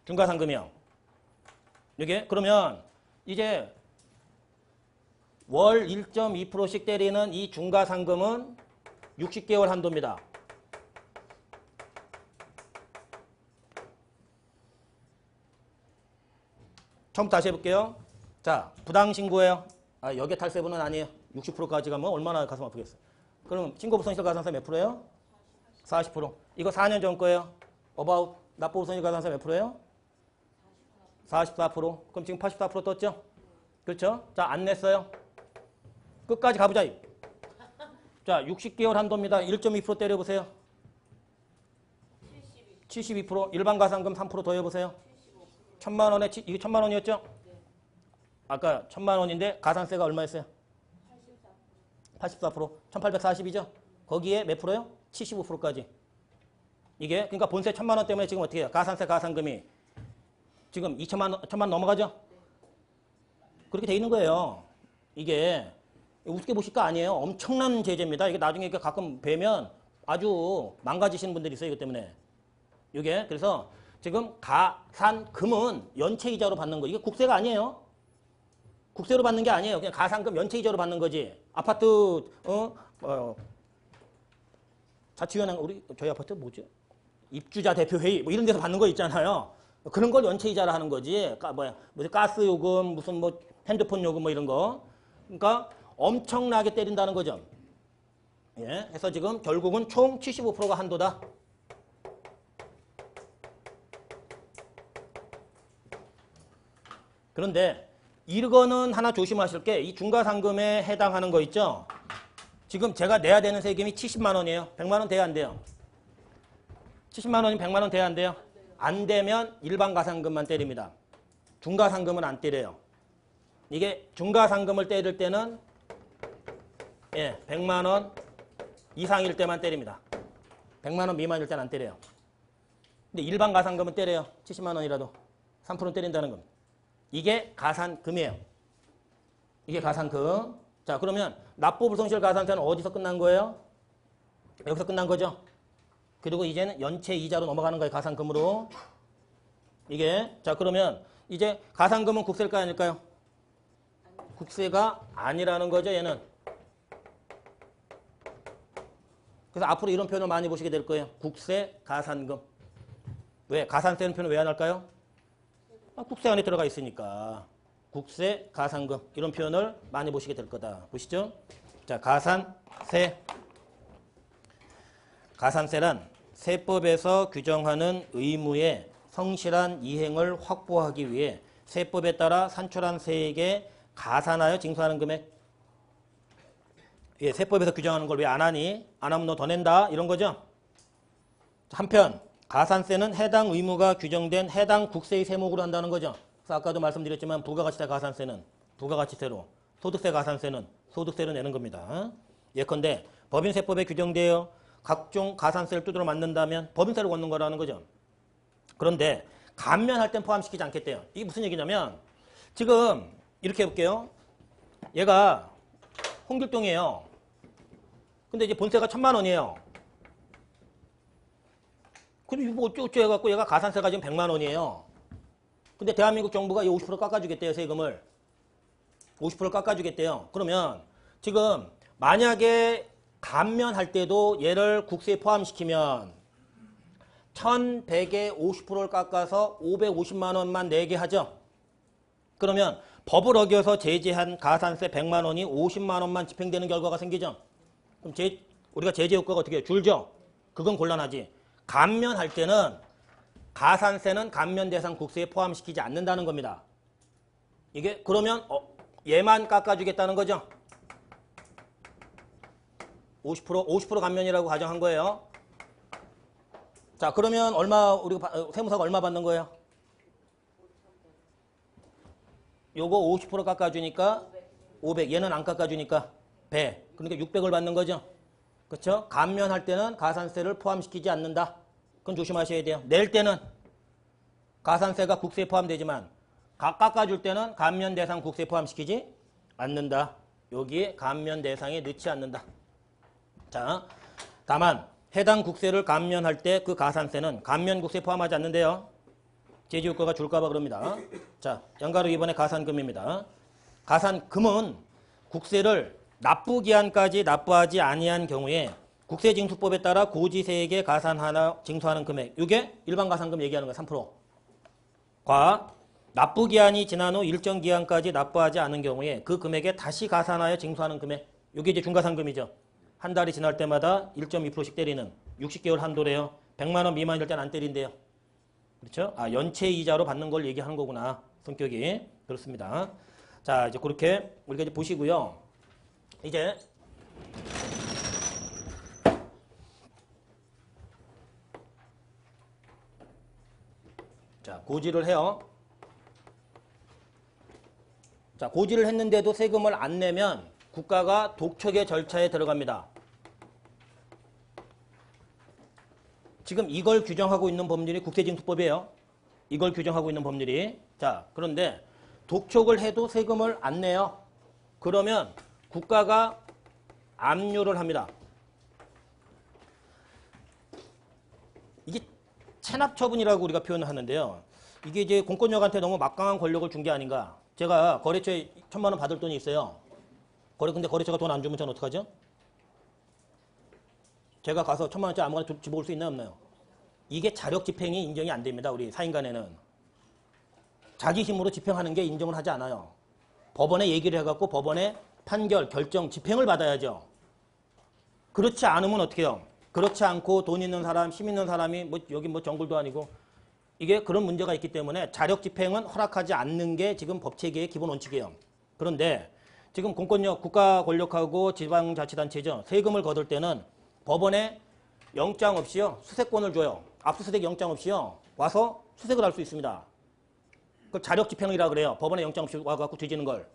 Speaker 1: 중과상금이요. 이게 그러면 이제 월 1.2%씩 때리는 이 중과상금은 60개월 한도입니다. 처음부터 다시 해볼게요. 자, 부당신고예요. 여기에 탈세분은 아니에요. 60%까지 가면 얼마나 가슴 아프겠어요. 그럼 신고불성실 가산세 몇 프로예요? 40%. 이거 4년 전 거예요. about 납부불성실 가산세 몇 프로예요? 44%. 그럼 지금 84% 떴죠? 그렇죠? 자, 안 냈어요. 끝까지 가보자. 자, 60개월 한도입니다. 1.2% 때려보세요. 72%. 일반 가산금 3% 더 해보세요. 1,000만 원에, 이게 1,000만 원이었죠? 아까 1,000만 원인데 가산세가 얼마였어요? 84%. 1,840이죠? 거기에 몇 프로요? 75%까지. 이게, 그러니까 본세 1,000만 원 때문에 지금 어떻게 해요? 가산세, 가산금이 지금 2,000만 원, 1,000만 원 넘어가죠? 그렇게 돼 있는 거예요. 이게 우습게 보실 거 아니에요. 엄청난 제재입니다. 이게 나중에 이렇게 가끔 뵈면 아주 망가지시는 분들이 있어요. 이것 때문에. 이게 그래서 지금 가산금은 연체이자로 받는 거. 이게 국세가 아니에요. 국세로 받는 게 아니에요. 그냥 가산금 연체이자로 받는 거지. 아파트 자치위원회 우리 저희 아파트 뭐지? 입주자 대표 회의 뭐 이런 데서 받는 거 있잖아요. 그런 걸 연체이자로 하는 거지. 무슨 가스 요금, 무슨 뭐 핸드폰 요금 뭐 이런 거. 그러니까 엄청나게 때린다는 거죠. 예. 해서 지금 결국은 총 75%가 한도다. 그런데 이거는 하나 조심하실 게 이 중과상금에 해당하는 거 있죠. 지금 제가 내야 되는 세금이 70만 원이에요. 100만 원 돼야 안 돼요? 70만 원이면 100만 원 돼야 안 돼요? 안 되면 일반 가산금만 때립니다. 중과상금은 안 때려요. 이게 중과상금을 때릴 때는 100만 원 이상일 때만 때립니다. 100만 원 미만일 때는 안 때려요. 근데 일반 가산금은 때려요. 70만 원이라도 3% 때린다는 겁니다. 이게 가산금이에요. 이게 가산금. 자, 그러면 납부불성실 가산세는 어디서 끝난 거예요? 여기서 끝난 거죠. 그리고 이제는 연체이자로 넘어가는 거예요. 가산금으로. 이게 자, 그러면 이제 가산금은 국세일까요? 아닐까요? 국세가 아니라는 거죠. 얘는. 그래서 앞으로 이런 표현을 많이 보시게 될 거예요. 국세, 가산금. 왜? 가산세는 표현 왜 안 할까요? 국세 안에 들어가 있으니까. 국세, 가산금 이런 표현을 많이 보시게 될 거다. 보시죠. 자, 가산세. 가산세란 세법에서 규정하는 의무의 성실한 이행을 확보하기 위해 세법에 따라 산출한 세액에 가산하여 징수하는 금액. 예, 세법에서 규정하는 걸 왜 안 하니? 안 하면 너 더 낸다 이런 거죠. 한편 가산세는 해당 의무가 규정된 해당 국세의 세목으로 한다는 거죠. 그래서 아까도 말씀드렸지만 부가가치세 가산세는 부가가치세로, 소득세 가산세는 소득세로 내는 겁니다. 예컨대 법인세법에 규정되어 각종 가산세를 두드러 맞는다면 법인세를 걷는 거라는 거죠. 그런데 감면할 땐 포함시키지 않겠대요. 이게 무슨 얘기냐면 지금 이렇게 해볼게요. 얘가 홍길동이에요. 근데 이제 본세가 1,000만 원이에요. 근데 뭐 어쩌고 해갖고 얘가 가산세가 지금 100만 원이에요. 근데 대한민국 정부가 이 50% 깎아주겠대요. 세금을. 50% 깎아주겠대요. 그러면 지금 만약에 감면할 때도 얘를 국세에 포함시키면 1,100에 50%를 깎아서 550만 원만 내게 하죠. 그러면 법을 어겨서 제재한 가산세 100만 원이 50만 원만 집행되는 결과가 생기죠. 그럼 우리가 제재 효과가 어떻게 해요? 줄죠. 그건 곤란하지. 감면할 때는 가산세는 감면 대상 국세에 포함시키지 않는다는 겁니다. 이게 그러면 얘만 깎아주겠다는 거죠. 50% 감면이라고 가정한 거예요. 자, 그러면 우리가 세무사가 얼마 받는 거예요? 요거 50% 깎아주니까 500. 얘는 안 깎아주니까 100. 그러니까 600을 받는 거죠. 그렇죠? 감면할 때는 가산세를 포함시키지 않는다. 그건 조심하셔야 돼요. 낼 때는 가산세가 국세에 포함되지만 깎아줄 때는 감면 대상 국세에 포함시키지 않는다. 여기에 감면 대상에 넣지 않는다. 자, 다만 해당 국세를 감면할 때 그 가산세는 감면 국세에 포함하지 않는데요. 제재 효과가 줄까봐 그럽니다. 자, 양가로 2번의 가산금입니다. 가산금은 국세를 납부기한까지 납부하지 아니한 경우에 국세징수법에 따라 고지세액에 가산하나 징수하는 금액. 이게 일반 가산금 얘기하는 거야. 3%. 과 납부기한이 지난 후 일정 기한까지 납부하지 않은 경우에 그 금액에 다시 가산하여 징수하는 금액. 이게 이제 중가산금이죠. 한 달이 지날 때마다 1.2%씩 때리는 60개월 한도래요. 100만 원 미만일 때는 안 때린대요. 그렇죠? 연체이자로 받는 걸 얘기하는 거구나. 성격이. 그렇습니다. 자, 이제 그렇게 우리가 이제 보시고요. 이제 자, 고지를 해요. 자, 고지를 했는데도 세금을 안 내면 국가가 독촉의 절차에 들어갑니다. 지금 이걸 규정하고 있는 법률이 국세징수법이에요. 이걸 규정하고 있는 법률이. 자, 그런데 독촉을 해도 세금을 안 내요. 그러면 국가가 압류를 합니다. 이게 체납 처분이라고 우리가 표현을 하는데요. 이게 이제 공권력한테 너무 막강한 권력을 준 게 아닌가. 제가 거래처에 1,000만 원 받을 돈이 있어요. 근데 거래처가 돈 안 주면 저는 어떡하죠? 제가 가서 1,000만 원짜리 아무거나 집어올 수 있나요, 없나요? 이게 자력 집행이 인정이 안 됩니다. 우리 사인 간에는. 자기 힘으로 집행하는 게 인정을 하지 않아요. 법원에 얘기를 해갖고 법원에 판결, 결정, 집행을 받아야죠. 그렇지 않으면 어떻게 해요? 그렇지 않고 돈 있는 사람, 힘 있는 사람이 여기 정글도 아니고 이게 그런 문제가 있기 때문에 자력 집행은 허락하지 않는 게 지금 법체계의 기본 원칙이에요. 그런데 지금 공권력, 국가 권력하고 지방자치단체죠. 세금을 거둘 때는 법원에 영장 없이요. 수색권을 줘요. 압수수색 영장 없이요. 와서 수색을 할 수 있습니다. 그걸 자력 집행이라고 그래요. 법원에 영장 없이 와갖고 뒤지는 걸.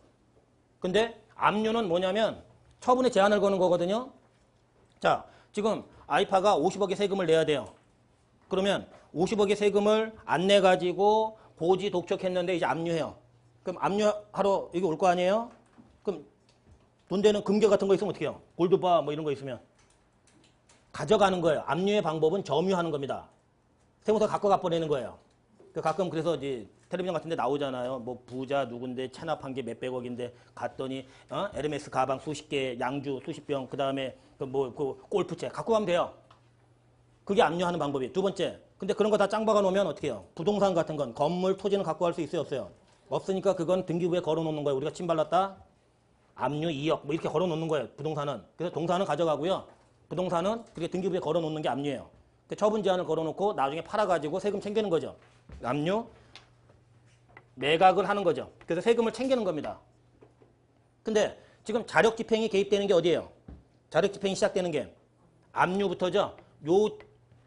Speaker 1: 근데 압류는 뭐냐면 처분에 제한을 거는 거거든요. 자, 지금 아이파가 50억의 세금을 내야 돼요. 그러면 50억의 세금을 안 내가지고 고지 독촉했는데 이제 압류해요. 그럼 압류하러 여기 올 거 아니에요? 그럼 돈 되는 금괴 같은 거 있으면 어떻게 해요? 골드바 뭐 이런 거 있으면 가져가는 거예요. 압류의 방법은 점유하는 겁니다. 세무서 갖고 가버리는 거예요. 가끔 그래서 이제 텔레비전 같은 데 나오잖아요. 뭐 부자 누군데 체납한 게 몇백억인데 갔더니 에르메스 가방 수십 개, 양주 수십 병, 그다음에 그 골프채 갖고 가면 돼요. 그게 압류하는 방법이에요. 두 번째. 근데 그런 거 다 짱 박아 놓으면 어떻게 해요? 부동산 같은 건 건물, 토지는 갖고 갈 수 있어요, 없어요? 없으니까 그건 등기부에 걸어 놓는 거예요. 우리가 침발랐다. 압류 2억 뭐 이렇게 걸어 놓는 거예요. 부동산은. 그래서 동산은 가져가고요. 부동산은 그게 등기부에 걸어 놓는 게 압류예요. 처분 제한을 걸어 놓고 나중에 팔아 가지고 세금 챙기는 거죠. 압류 매각을 하는 거죠. 그래서 세금을 챙기는 겁니다. 근데 지금 자력 집행이 개입되는 게 어디예요? 자력 집행이 시작되는 게 압류부터죠.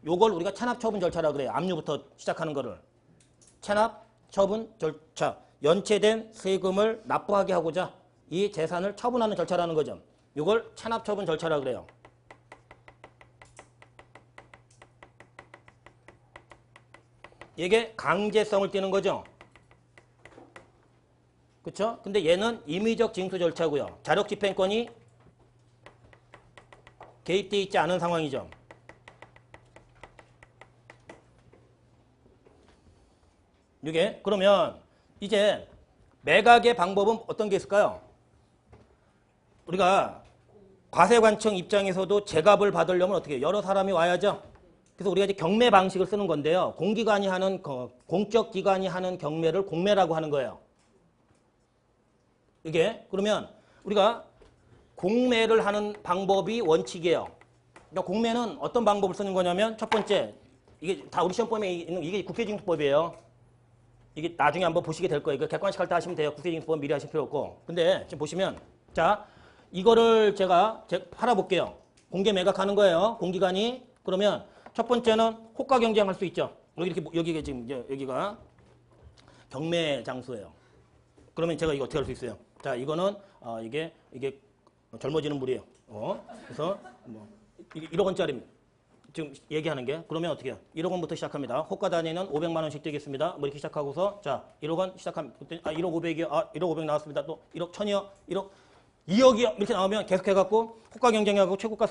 Speaker 1: 요걸 우리가 체납 처분 절차라고 그래요. 압류부터 시작하는 거를. 체납 처분 절차. 연체된 세금을 납부하게 하고자 이 재산을 처분하는 절차라는 거죠. 요걸 체납 처분 절차라고 그래요. 이게 강제성을 띠는 거죠. 그렇죠? 근데 얘는 임의적 징수 절차고요. 자력 집행권이 개입되어 있지 않은 상황이죠. 이게 그러면 이제 매각의 방법은 어떤 게 있을까요? 우리가 과세관청 입장에서도 제값을 받으려면 어떻게 해요? 여러 사람이 와야죠. 그래서 우리가 이제 경매 방식을 쓰는 건데요. 공기관이 하는 공적 기관이 하는 경매를 공매라고 하는 거예요. 이게 그러면 우리가 공매를 하는 방법이 원칙이에요. 그러니까 공매는 어떤 방법을 쓰는 거냐면 첫 번째 이게 다 우리 시험범위에 있는 이게 국세징수법이에요. 이게 나중에 한번 보시게 될 거예요. 이거 객관식할 때 하시면 돼요. 국세징수법 미리 하실 필요 없고. 근데 지금 보시면 자 이거를 제가 팔아볼게요. 공개 매각하는 거예요. 공기관이. 그러면 첫 번째는 호가 경쟁할 수 있죠. 여기가 지금 여기가 경매 장소예요. 그러면 제가 이거 어떻게 할 수 있어요? 자 이거는 이게 젊어지는 물이에요. 그래서 뭐 1억 원짜리입니다. 지금 얘기하는 게 그러면 어떻게 해요? 1억 원부터 시작합니다. 호가 단위는 500만 원씩 되겠습니다. 뭐 이렇게 시작하고서 자 1억 원 시작하면 1억 500이요. 1억 500 나왔습니다. 또 1억 1000이요. 1억 2억이요. 이렇게 나오면 계속해갖고 호가 경쟁하고 최고가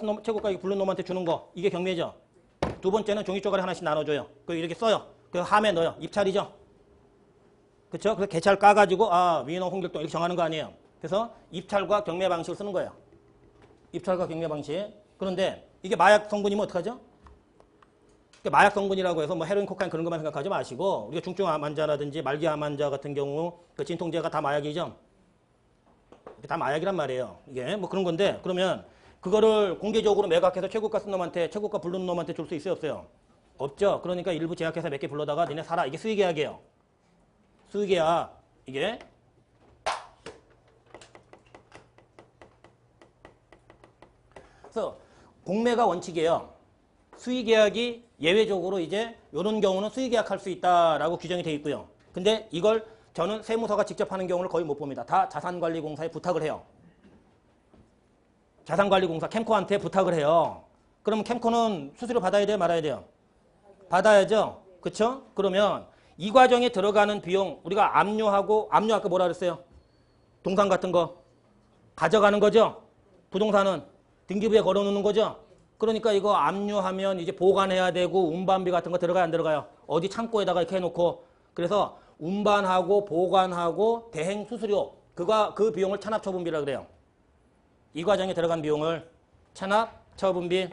Speaker 1: 부른 놈한테 주는 거 이게 경매죠. 두 번째는 종이 쪼가리 하나씩 나눠줘요. 그 이렇게 써요. 그 함에 넣어요. 입찰이죠. 그렇죠? 그래서 개찰 까가지고 위너 홍길동 이렇게 정하는 거 아니에요. 그래서 입찰과 경매 방식을 쓰는 거예요. 입찰과 경매 방식. 그런데 이게 마약 성분이면 어떡하죠? 마약 성분이라고 해서 뭐 헤로인, 코카인 그런 것만 생각하지 마시고 우리가 중증 암 환자라든지 말기 암 환자 같은 경우 그 진통제가 다 마약이죠. 다 마약이란 말이에요. 이게 뭐 그런 건데 그러면 그거를 공개적으로 매각해서 최고가 쓴 놈한테 최고가 부르는 놈한테 줄 수 있어요, 없어요? 없죠. 그러니까 일부 제약회사 몇 개 불러다가 니네 사라. 이게 수의계약이에요. 수의계약 이게 그래서 공매가 원칙이에요. 수의계약이 예외적으로 이제 이런 경우는 수의계약할 수 있다라고 규정이 되어 있고요. 근데 이걸 저는 세무서가 직접 하는 경우를 거의 못 봅니다. 다 자산관리공사에 부탁을 해요. 자산관리공사 캠코한테 부탁을 해요. 그러면 캠코는 수수료 받아야 돼요? 말아야 돼요? 받아야죠. 그렇죠? 그러면 이 과정에 들어가는 비용 우리가 압류 아까 뭐라 그랬어요? 동산 같은 거 가져가는 거죠. 부동산은 등기부에 걸어놓는 거죠. 그러니까 이거 압류하면 이제 보관해야 되고 운반비 같은 거 들어가요, 안 들어가요? 어디 창고에다가 이렇게 해놓고. 그래서 운반하고 보관하고 대행 수수료, 그 비용을 체납처분비라 그래요. 이 과정에 들어간 비용을 체납처분비.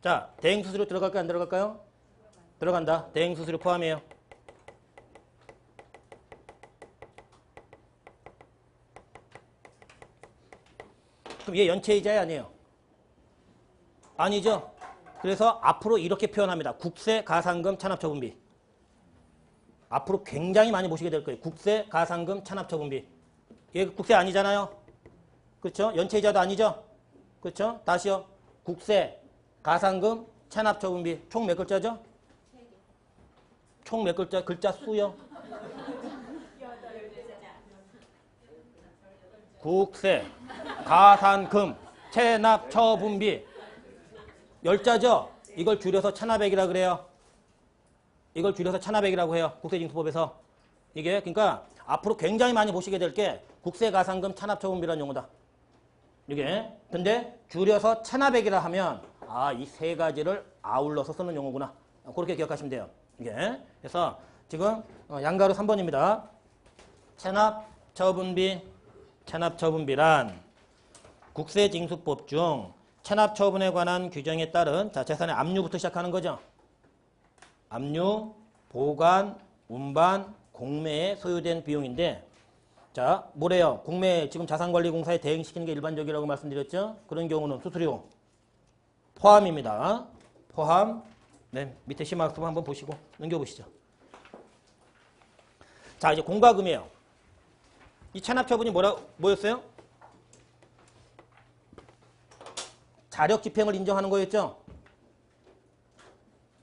Speaker 1: 자, 대행 수수료 들어갈까요, 안 들어갈까요? 들어간다. 대행 수수료 포함이에요. 그럼 얘 연체이자야, 아니에요? 아니죠. 그래서 앞으로 이렇게 표현합니다. 국세, 가산금, 체납처분비. 앞으로 굉장히 많이 보시게 될 거예요. 국세, 가산금, 체납처분비. 얘 국세 아니잖아요. 그렇죠? 연체이자도 아니죠. 그렇죠? 다시요. 국세, 가산금, 체납처분비. 총 몇 글자죠? 총 몇 글자? 글자 수요? 국세, 가산금, 체납처분비. 10자죠? 이걸 줄여서 체납액이라 그래요. 이걸 줄여서 체납액이라고 해요. 국세징수법에서. 이게 그러니까 앞으로 굉장히 많이 보시게 될 게 국세, 가산금, 체납처분비라는 용어다. 이게. 근데 줄여서 체납액이라 하면 이 세 가지를 아울러서 쓰는 용어구나. 그렇게 기억하시면 돼요. 이게. 그래서 지금 양가로 3번입니다. 체납처분비. 체납처분비란 국세징수법 중 체납처분에 관한 규정에 따른 재산의 압류부터 시작하는 거죠. 압류, 보관, 운반, 공매에 소요된 비용인데, 자, 뭐래요? 공매 지금 자산관리공사에 대행시키는 게 일반적이라고 말씀드렸죠? 그런 경우는 수수료 포함입니다. 포함. 네, 밑에 심화학습 한번 보시고 넘겨보시죠. 자, 이제 공과금이에요. 이 체납처분이 뭐였어요? 자력집행을 인정하는 거였죠?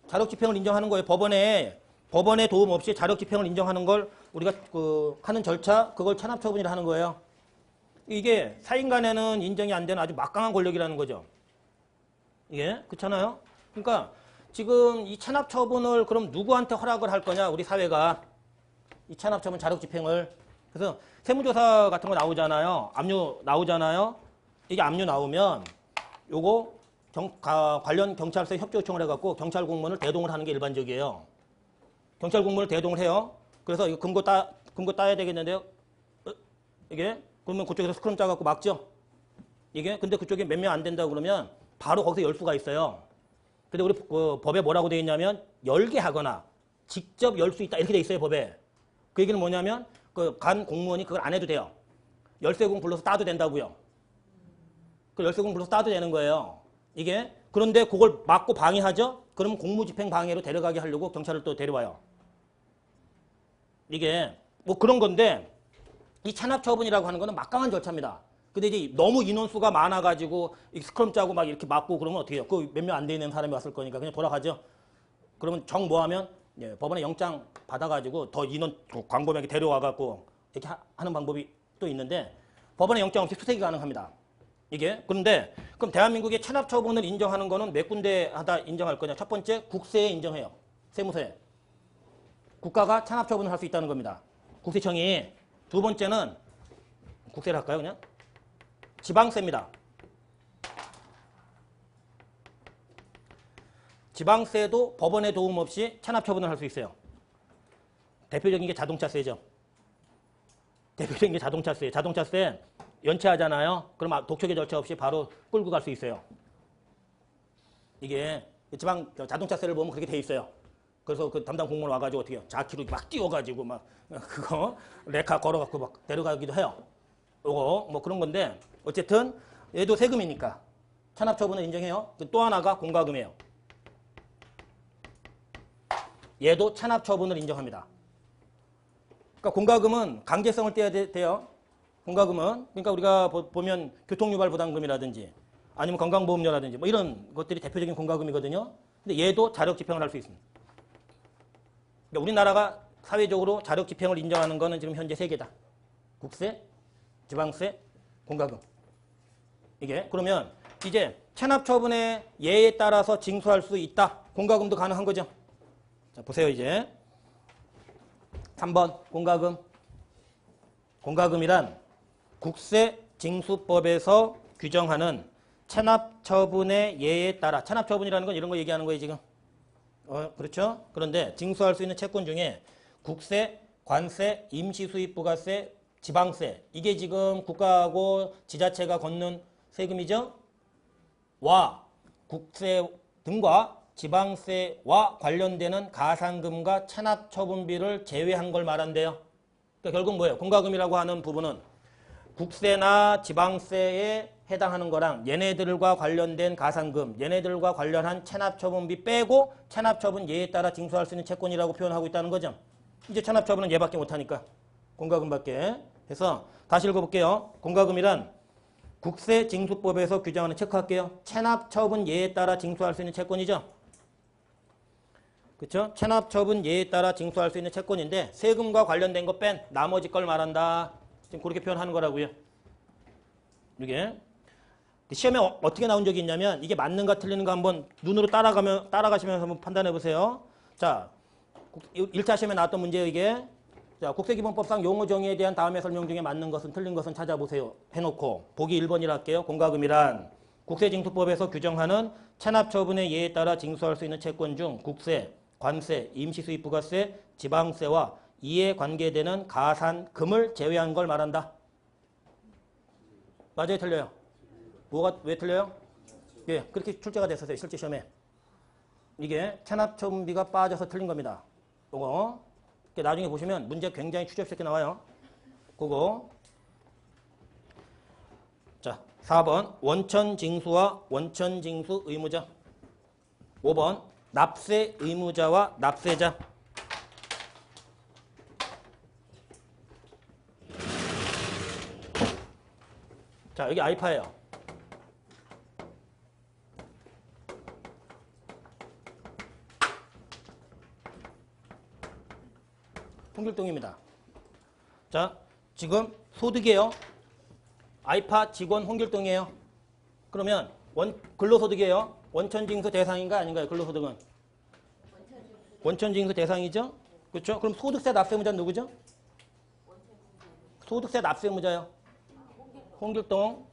Speaker 1: 자력집행을 인정하는 거예요. 법원의 도움 없이 자력집행을 인정하는 걸 우리가 하는 절차, 그걸 체납처분이라 하는 거예요. 이게 사인 간에는 인정이 안 되는 아주 막강한 권력이라는 거죠. 이게 그렇잖아요. 그러니까 지금 이 체납처분을 그럼 누구한테 허락을 할 거냐, 우리 사회가. 이 체납처분 자력집행을. 그래서 세무조사 같은 거 나오잖아요. 압류 나오잖아요. 이게 압류 나오면 요거 관련 경찰서에 협조 요청을 해갖고 경찰 공무원을 대동을 하는 게 일반적이에요. 경찰 공무원을 대동을 해요. 그래서 이거 금고 따야 되겠는데요. 이게 그러면 그쪽에서 스크럼 짜갖고 막죠. 이게 근데 그쪽에 몇 명 안 된다고 그러면 바로 거기서 열 수가 있어요. 근데 우리 법에 뭐라고 돼 있냐면 열게 하거나 직접 열 수 있다 이렇게 돼 있어요, 법에. 그 얘기는 뭐냐면 간 공무원이 그걸 안 해도 돼요. 열쇠공 불러서 따도 된다고요. 그 열쇠공 불러서 따도 되는 거예요. 이게. 그런데 그걸 막고 방해하죠? 그러면 공무집행 방해로 데려가게 하려고 경찰을 또 데려와요. 이게 뭐 그런 건데 이 체납처분이라고 하는 거는 막강한 절차입니다. 근데 이제 너무 인원수가 많아가지고 스크럼 짜고 막 이렇게 막고 그러면 어떻게 해요? 그 몇 명 안 돼 있는 사람이 왔을 거니까 그냥 돌아가죠. 그러면 정 뭐하면 법원에 영장 받아가지고 더 인원 광범위하게 데려와갖고 이렇게 하는 방법이 또 있는데 법원에 영장 없이 수색이 가능합니다. 이게. 그런데 그럼 대한민국의 체납처분을 인정하는 거는 몇 군데 하다 인정할 거냐? 첫 번째, 국세에 인정해요. 세무서에. 국가가 체납처분을 할 수 있다는 겁니다. 국세청이. 두 번째는 국세를 할까요, 그냥? 지방세입니다. 지방세도 법원의 도움 없이 체납처분을 할 수 있어요. 대표적인 게 자동차세죠. 대표적인 게 자동차세. 자동차세 연체하잖아요. 그럼 독촉의 절차 없이 바로 끌고 갈 수 있어요. 이게 지방 자동차세를 보면 그렇게 돼 있어요. 그래서 그 담당 공무원 와가지고 어떻게 해요? 자키로 막 뛰어가지고 막 그거 레카 걸어갖고 막 데려가기도 해요. 요거 뭐 그런 건데 어쨌든 얘도 세금이니까 체납처분을 인정해요. 또 하나가 공과금이에요. 얘도 체납처분을 인정합니다. 그러니까 공과금은 강제성을 떼야 돼요. 공과금은 그러니까 우리가 보면 교통유발부담금이라든지 아니면 건강보험료라든지 뭐 이런 것들이 대표적인 공과금이거든요. 근데 얘도 자력집행을 할 수 있습니다. 그러니까 우리나라가 사회적으로 자력집행을 인정하는 거는 지금 현재 3개다. 국세, 지방세, 공과금. 이게 그러면 이제 체납처분의 예에 따라서 징수할 수 있다. 공과금도 가능한 거죠. 자, 보세요 이제. 3번 공과금. 공과금이란 국세징수법에서 규정하는 체납처분의 예에 따라, 체납처분이라는 건 이런 거 얘기하는 거예요 지금. 그렇죠? 그런데 징수할 수 있는 채권 중에 국세, 관세, 임시수입부가세, 지방세, 이게 지금 국가하고 지자체가 걷는 세금이죠? 와 국세 등과 지방세와 관련되는 가산금과 체납처분비를 제외한 걸 말한대요. 그러니까 결국 뭐예요? 공과금이라고 하는 부분은 국세나 지방세에 해당하는 거랑 얘네들과 관련된 가산금, 얘네들과 관련한 체납처분비 빼고 체납처분 예에 따라 징수할 수 있는 채권이라고 표현하고 있다는 거죠. 이제 체납처분은 얘밖에 못하니까 공과금밖에. 해서 다시 읽어볼게요. 공과금이란 국세징수법에서 규정하는, 체크할게요. 체납처분 예에 따라 징수할 수 있는 채권이죠. 그렇죠? 체납처분 예에 따라 징수할 수 있는 채권인데 세금과 관련된 거 뺀 나머지 걸 말한다. 지금 그렇게 표현하는 거라고요. 이게 시험에 어떻게 나온 적이 있냐면 이게 맞는가 틀리는가 한번 눈으로 따라가시면서 한번 판단해 보세요. 자, 1차 시험에 나왔던 문제예요, 이게. 자, 국세기본법상 용어 정의에 대한 다음의 설명 중에 맞는 것은 틀린 것은 찾아보세요. 해놓고 보기 1번이라 할게요. 공과금이란 국세징수법에서 규정하는 체납처분의 예에 따라 징수할 수 있는 채권 중 국세, 관세, 임시수입부가세, 지방세와 이에 관계되는 가산금을 제외한 걸 말한다. 맞아요, 틀려요? 뭐가 왜 틀려요? 예, 그렇게 출제가 됐었어요, 실제 시험에. 이게 체납처분비가 빠져서 틀린 겁니다. 요거 나중에 보시면 문제 굉장히 추접스럽게 나와요. 그거. 자, 4번 원천징수와 원천징수 의무자. 5번 납세 의무자와 납세자. 자, 여기 알파예요. 홍길동입니다. 자, 지금 소득이에요. 알파 직원 홍길동이에요. 그러면 근로소득이에요. 원천징수 대상인가 아닌가요? 근로소득은? 원천징수 대상이죠? 그렇죠? 그럼 소득세 납세의무자는 누구죠? 소득세 납세의무자요. 홍길동.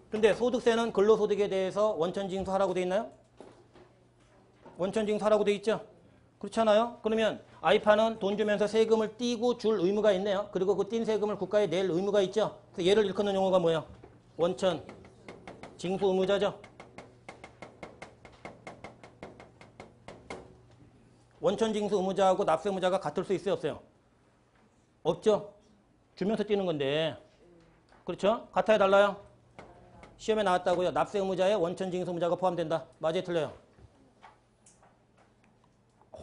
Speaker 1: 근데 소득세는 근로소득에 대해서 원천징수하라고 돼 있나요? 원천징수하라고 돼 있죠? 그렇잖아요? 그러면 알파는 돈 주면서 세금을 띄고 줄 의무가 있네요. 그리고 그 띈 세금을 국가에 낼 의무가 있죠? 그래서 얘를 일컫는 용어가 뭐예요? 원천징수 의무자죠? 원천징수 의무자하고 납세 의무자가 같을 수 있어요? 없어요? 없죠? 주면서 띄는 건데. 그렇죠? 같아요? 달라요? 시험에 나왔다고요. 납세 의무자에 원천징수 의무자가 포함된다. 맞아요? 틀려요?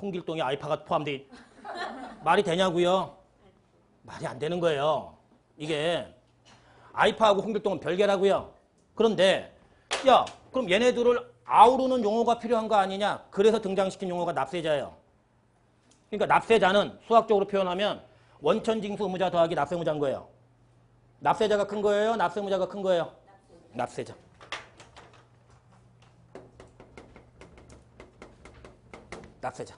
Speaker 1: 홍길동에 알파가 포함돼 말이 되냐고요? 말이 안 되는 거예요. 이게 알파하고 홍길동은 별개라고요. 그런데 야, 그럼 얘네들을 아우르는 용어가 필요한 거 아니냐? 그래서 등장시킨 용어가 납세자예요. 그러니까 납세자는 수학적으로 표현하면 원천징수 의무자 더하기 납세 의무자인 거예요. 납세자가 큰 거예요? 납세 의무자가 큰 거예요? 납세자. 납세자.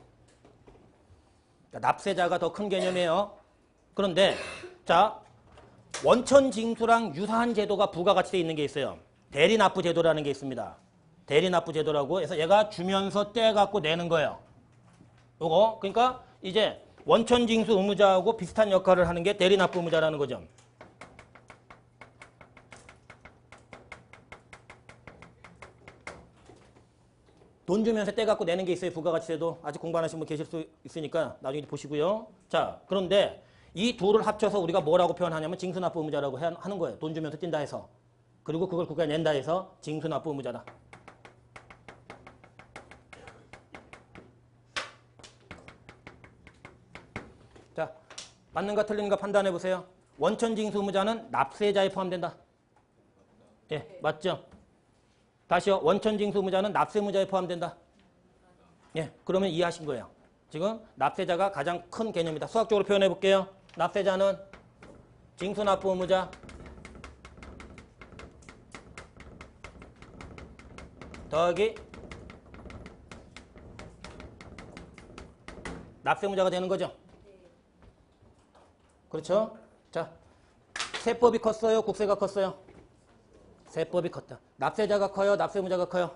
Speaker 1: 그러니까 납세자가 더 큰 개념이에요. 그런데 자, 원천징수랑 유사한 제도가 부가가치되어 있는 게 있어요. 대리납부 제도라는 게 있습니다. 대리납부 제도라고 해서 얘가 주면서 떼갖고 내는 거예요. 요거 그러니까 이제 원천징수 의무자하고 비슷한 역할을 하는 게 대리납부 의무자라는 거죠. 돈 주면서 떼갖고 내는 게 있어요. 부가가치세도. 아직 공부 안 하신 분 계실 수 있으니까 나중에 보시고요. 자, 그런데 이 둘을 합쳐서 우리가 뭐라고 표현하냐면 징수납부 의무자라고 하는 거예요. 돈 주면서 뛴다 해서. 그리고 그걸 국가에 낸다 해서 징수납부 의무자다. 자, 맞는가 틀린가 판단해 보세요. 원천징수 의무자는 납세자에 포함된다. 예, 맞죠? 다시요. 원천징수 의무자는 납세 의무자에 포함된다. 예, 그러면 이해하신 거예요. 지금 납세자가 가장 큰 개념이다. 수학적으로 표현해 볼게요. 납세자는 징수납부 의무자 더하기 납세무자가 되는 거죠. 그렇죠? 자, 세법이 컸어요? 국세가 컸어요? 세법이 컸다. 납세자가 커요? 납세무자가 커요?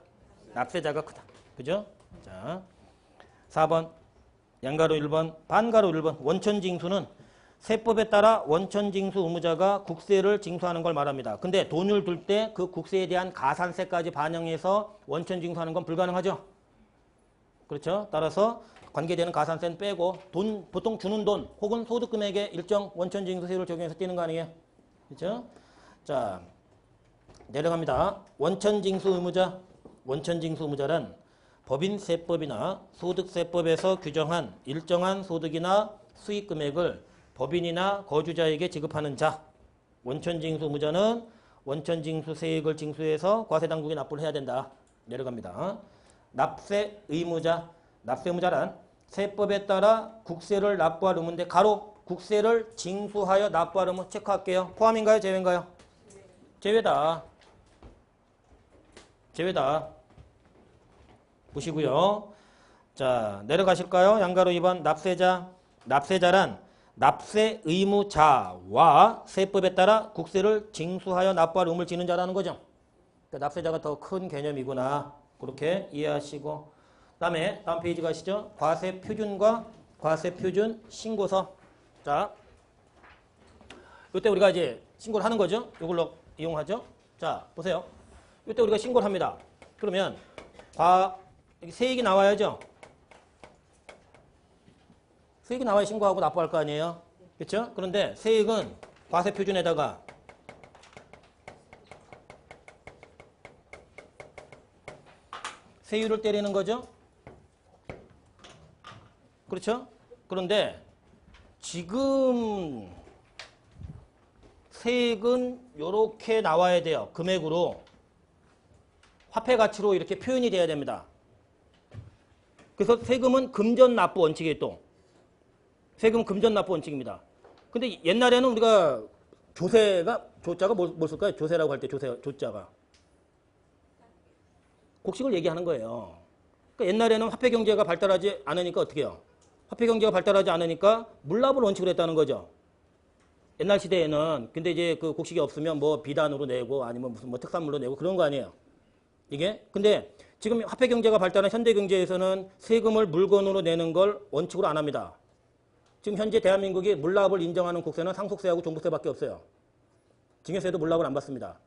Speaker 1: 납세자가 크다. 그죠? 자, 4번 양가로 1번, 반가로 1번. 원천징수는 세법에 따라 원천징수 의무자가 국세를 징수하는 걸 말합니다. 근데 돈을 둘 때 그 국세에 대한 가산세까지 반영해서 원천징수하는 건 불가능하죠. 그렇죠? 따라서 관계되는 가산세는 빼고 돈, 보통 주는 돈 혹은 소득금액에 일정 원천징수세율을 적용해서 떼는 거 아니에요? 그렇죠? 자, 내려갑니다. 원천징수 의무자. 원천징수 의무자란 법인세법이나 소득세법에서 규정한 일정한 소득이나 수익금액을 법인이나 거주자에게 지급하는 자. 원천징수 의무자는 원천징수세액을 징수해서 과세당국에 납부를 해야 된다. 내려갑니다. 납세 의무자. 납세의무자란 세법에 따라 국세를 납부할 의무인데 가로 국세를 징수하여 납부할 의무 체크할게요. 포함인가요? 제외인가요? 제외다. 제외다. 보시고요. 자, 내려가실까요? 양가로 2번 납세자. 납세자란 납세 의무자와 세법에 따라 국세를 징수하여 납부할 의무를 지는 자라는 거죠. 그러니까 납세자가 더 큰 개념이구나. 그렇게 이해하시고. 다음에 다음 페이지 가시죠. 과세표준과 과세표준 신고서. 자, 이때 우리가 이제 신고를 하는 거죠. 이걸로 이용하죠. 자, 보세요. 이때 우리가 신고를 합니다. 그러면 세액이 나와야죠. 세액이 나와야 신고하고 납부할 거 아니에요. 그렇죠? 그런데 세액은 과세표준에다가 세율을 때리는 거죠. 그렇죠? 그런데 지금 세액은 이렇게 나와야 돼요. 금액으로. 화폐 가치로 이렇게 표현이 돼야 됩니다. 그래서 세금은 금전 납부 원칙이에요. 또 세금은 금전 납부 원칙입니다. 근데 옛날에는 우리가 조자가 뭘 쓸까요? 조세라고 할 때 조자가 곡식을 얘기하는 거예요. 그러니까 옛날에는 화폐 경제가 발달하지 않으니까 어떻게 해요? 화폐 경제가 발달하지 않으니까 물납을 원칙으로 했다는 거죠. 옛날 시대에는. 근데 이제 그 곡식이 없으면 뭐 비단으로 내고 아니면 무슨 뭐 특산물로 내고 그런 거 아니에요. 이게. 근데 지금 화폐 경제가 발달한 현대 경제에서는 세금을 물건으로 내는 걸 원칙으로 안 합니다. 지금 현재 대한민국이 물납을 인정하는 국세는 상속세하고 종부세밖에 없어요. 증여세도 물납을 안 받습니다.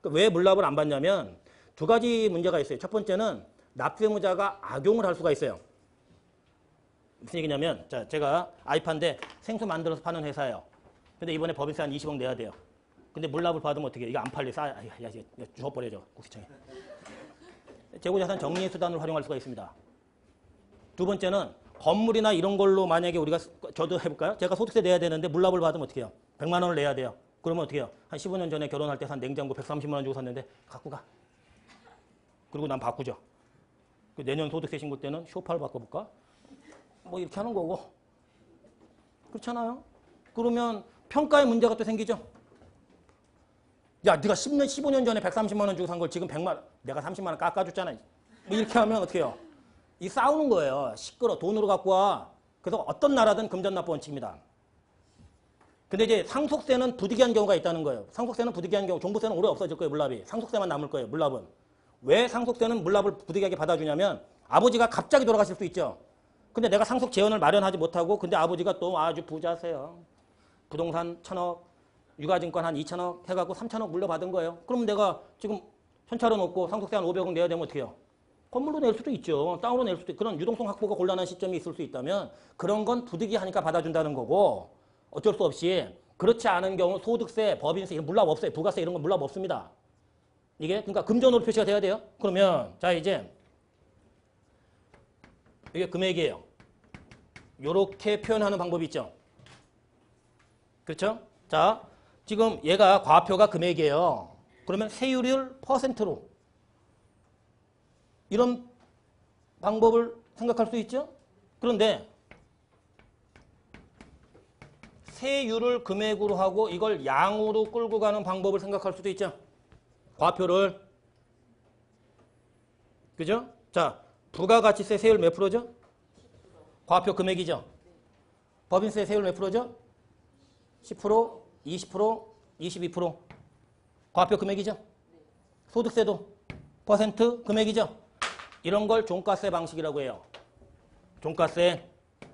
Speaker 1: 그러니까 왜 물납을 안 받냐면 두 가지 문제가 있어요. 첫 번째는 납세의무자가 악용을 할 수가 있어요. 무슨 얘기냐면, 자, 제가 아이파인데 생수 만들어서 파는 회사예요. 근데 이번에 법인세 한 20억 내야 돼요. 근데 물납을 받으면 어떻게 해요? 이거 안 팔려. 야, 주워버려줘. 국세청에. 재고자산 정리의 수단을 활용할 수가 있습니다. 두 번째는 건물이나 이런 걸로 만약에 우리가, 저도 해볼까요? 제가 소득세 내야 되는데 물납을 받으면 어떻게 해요? 100만 원을 내야 돼요. 그러면 어떻게 해요? 한 15년 전에 결혼할 때 산 냉장고 130만 원 주고 샀는데 갖고 가. 그리고 난 바꾸죠. 내년 소득세 신고 때는 쇼파를 바꿔볼까? 뭐 이렇게 하는 거고. 그렇잖아요. 그러면 평가에 문제가 또 생기죠. 야, 네가 10년, 15년 전에 130만 원 주고 산 걸 지금 100만 원, 내가 30만 원 깎아줬잖아. 뭐 이렇게 하면 어떻게 해요? 이 싸우는 거예요. 시끄러. 돈으로 갖고 와. 그래서 어떤 나라든 금전납부 원칙입니다. 근데 이제 상속세는 부득이한 경우가 있다는 거예요. 상속세는 부득이한 경우, 종부세는 오래 없어질 거예요, 물납이. 상속세만 남을 거예요, 물납은. 왜 상속세는 물납을 부득이하게 받아주냐면 아버지가 갑자기 돌아가실 수 있죠. 근데 내가 상속 재원을 마련하지 못하고 근데 아버지가 또 아주 부자세요. 부동산 1,000억, 유가증권 한 2,000억 해갖고 3,000억 물려받은 거예요. 그러면 내가 지금 현찰은 없고 상속세 한 500억 내야 되면 어떻게 해요? 건물로 낼 수도 있죠. 땅으로 낼 수도 있고 그런 유동성 확보가 곤란한 시점이 있을 수 있다면 그런 건 부득이하니까 받아준다는 거고 어쩔 수 없이 그렇지 않은 경우 소득세, 법인세 이런 물납 없어요. 부가세 이런 건 물납 없습니다. 이게 그러니까 금전으로 표시가 돼야 돼요. 그러면 자 이제 이게 금액이에요. 요렇게 표현하는 방법이 있죠. 그렇죠? 자, 지금 얘가 과표가 금액이에요. 그러면 세율을 퍼센트로 이런 방법을 생각할 수 있죠. 그런데 세율을 금액으로 하고 이걸 양으로 끌고 가는 방법을 생각할 수도 있죠. 과표를. 그죠? 자, 부가가치세 세율 몇 프로죠? 과표 금액이죠. 법인세 세율 몇 프로죠? 10%, 20%, 22%. 과표 금액이죠. 소득세도 퍼센트 금액이죠. 이런 걸 종가세 방식이라고 해요. 종가세,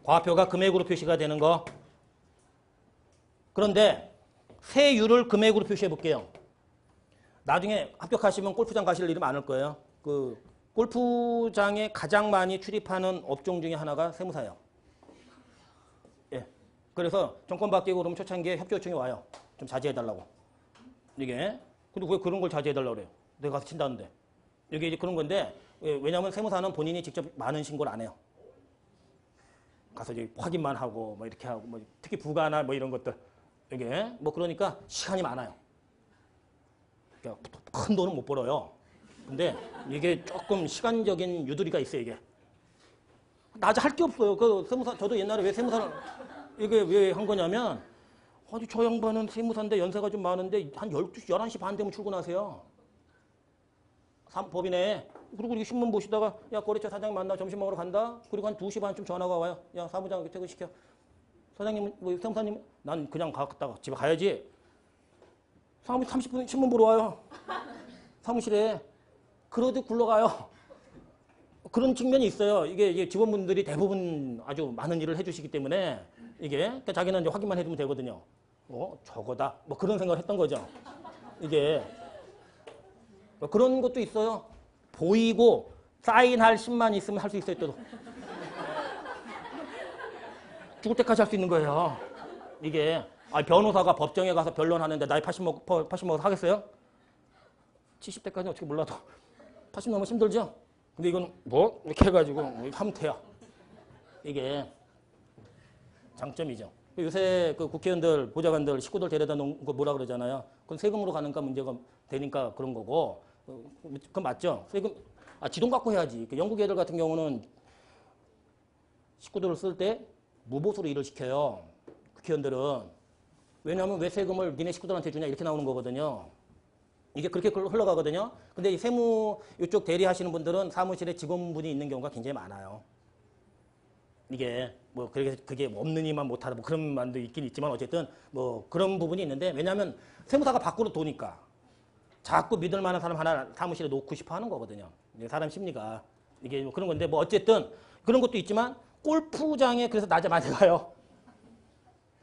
Speaker 1: 과표가 금액으로 표시가 되는 거. 그런데 세율을 금액으로 표시해 볼게요. 나중에 합격하시면 골프장 가실 일이 많을 거예요. 그 골프장에 가장 많이 출입하는 업종 중에 하나가 세무사예요. 예. 그래서 정권 바뀌고 그러면 초창기에 협조 요청이 와요. 좀 자제해달라고. 이게. 근데 왜 그런 걸 자제해달라고 그래요? 내가 가서 친다는데. 이게 이제 그런 건데, 왜냐하면 세무사는 본인이 직접 많은 신고를 안 해요. 가서 이제 확인만 하고, 뭐 이렇게 하고, 뭐 특히 부가나 뭐 이런 것들. 이게. 뭐 그러니까 시간이 많아요. 그러니까 큰 돈은 못 벌어요. 근데 이게 조금 시간적인 유도리가 있어요, 이게. 낮에 할 게 없어요. 그 세무사, 저도 옛날에 왜 세무사를, 이게 왜 한 거냐면, 아니, 저 양반은 세무사인데 연세가 좀 많은데 한 12시, 11시 반 되면 출근하세요. 법인에. 그리고 이렇게 신문 보시다가, 야, 거래처 사장님 만나 점심 먹으러 간다? 그리고 한 2시 반쯤 전화가 와요. 야, 사무장 퇴근시켜. 사장님, 뭐, 세무사님, 난 그냥 갔다가 집에 가야지. 사무실 30분 신문 보러 와요. 사무실에. 그러듯 굴러가요. 그런 측면이 있어요. 이게 직원분들이 대부분 아주 많은 일을 해주시기 때문에 이게 그러니까 자기는 이제 확인만 해두면 되거든요. 저거다. 뭐 그런 생각을 했던 거죠. 이게 그런 것도 있어요. 보이고 사인할 신만 있으면 할 수 있어요. 또 죽을 때까지 할 수 있는 거예요. 이게 변호사가 법정에 가서 변론하는데 나이 80 먹어서 하겠어요? 70대까지는 어떻게 몰라도 80 넘으면 힘들죠? 근데 이건 뭐 이렇게 해가지고 하면 돼요. 이게 장점이죠. 요새 그 국회의원들, 보좌관들, 식구들 데려다 놓은 거 뭐라 그러잖아요. 그건 세금으로 가니까 문제가 되니까 그런 거고. 그건 맞죠? 세금, 지돈 갖고 해야지. 영국 애들 같은 경우는 식구들을 쓸 때 무보수로 일을 시켜요. 국회의원들은. 왜냐하면 왜 세금을 니네 식구들한테 주냐 이렇게 나오는 거거든요. 이게 그렇게 흘러가거든요. 근데 이 세무 이쪽 대리하시는 분들은 사무실에 직원분이 있는 경우가 굉장히 많아요. 이게 뭐 그게 없는 이만 못하다 뭐 그런 만도 있긴 있지만 어쨌든 뭐 그런 부분이 있는데 왜냐하면 세무사가 밖으로 도니까 자꾸 믿을 만한 사람 하나 사무실에 놓고 싶어 하는 거거든요. 사람 심리가. 이게 뭐 그런 건데 뭐 어쨌든 그런 것도 있지만 골프장에 그래서 낮에 많이 가요.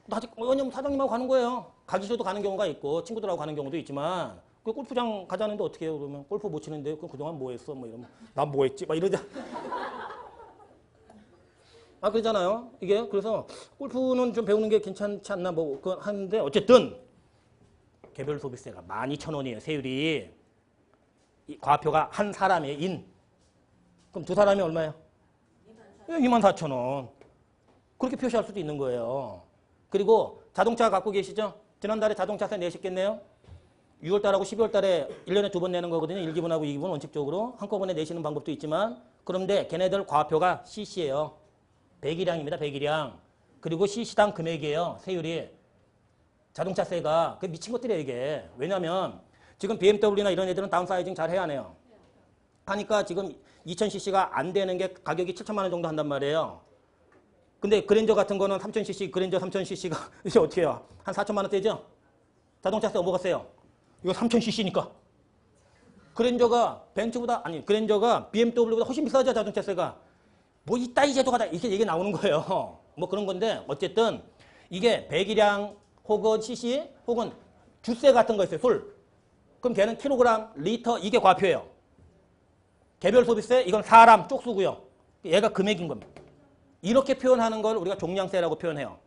Speaker 1: 낮에 왜냐면 사장님하고 가는 거예요. 가기 싫어도 가는 경우가 있고 친구들하고 가는 경우도 있지만 그 골프장 가자는데 어떻게 해요? 그러면 골프 못 치는데 그동안 뭐 했어? 뭐 이러면 난 뭐 했지? 막 이러자. 그러잖아요. 이게 그래서 골프는 좀 배우는 게 괜찮지 않나 뭐 하는데 어쨌든 개별 소비세가 12,000원이에요. 세율이. 과표가 한 사람의 인. 그럼 두 사람이 얼마예요? 24,000원. 그렇게 표시할 수도 있는 거예요. 그리고 자동차 갖고 계시죠? 지난달에 자동차세 내셨겠네요? 6월달하고 12월달에 1년에 2번 내는 거거든요. 1기분하고 2기분 원칙적으로. 한꺼번에 내시는 방법도 있지만 그런데 걔네들 과표가 cc예요. 100일량입니다. 100일량. 그리고 cc당 금액이에요. 세율이. 자동차세가. 미친 것들이에요. 이게. 왜냐면 지금 BMW나 이런 애들은 다운사이징 잘 해야 하네요. 하니까 지금 2000cc가 안 되는 게 가격이 7천만 원 정도 한단 말이에요. 근데 그랜저 같은 거는 3000cc, 그랜저 3000cc가 이제 어떻게 해요? 한 4천만 원대죠? 자동차세 뭐가 세요? 이거 3000cc니까. 그랜저가 그랜저가 BMW보다 훨씬 비싸죠, 자동차세가. 뭐 이따위 제도가 다 이렇게 얘기 나오는 거예요. 뭐 그런 건데 어쨌든 이게 배기량 혹은 cc 혹은 주세 같은 거 있어요, 술. 그럼 걔는 킬로그램, 리터 이게 과표예요. 개별 소비세 이건 사람 쪽수고요. 얘가 금액인 겁니다. 이렇게 표현하는 걸 우리가 종량세라고 표현해요.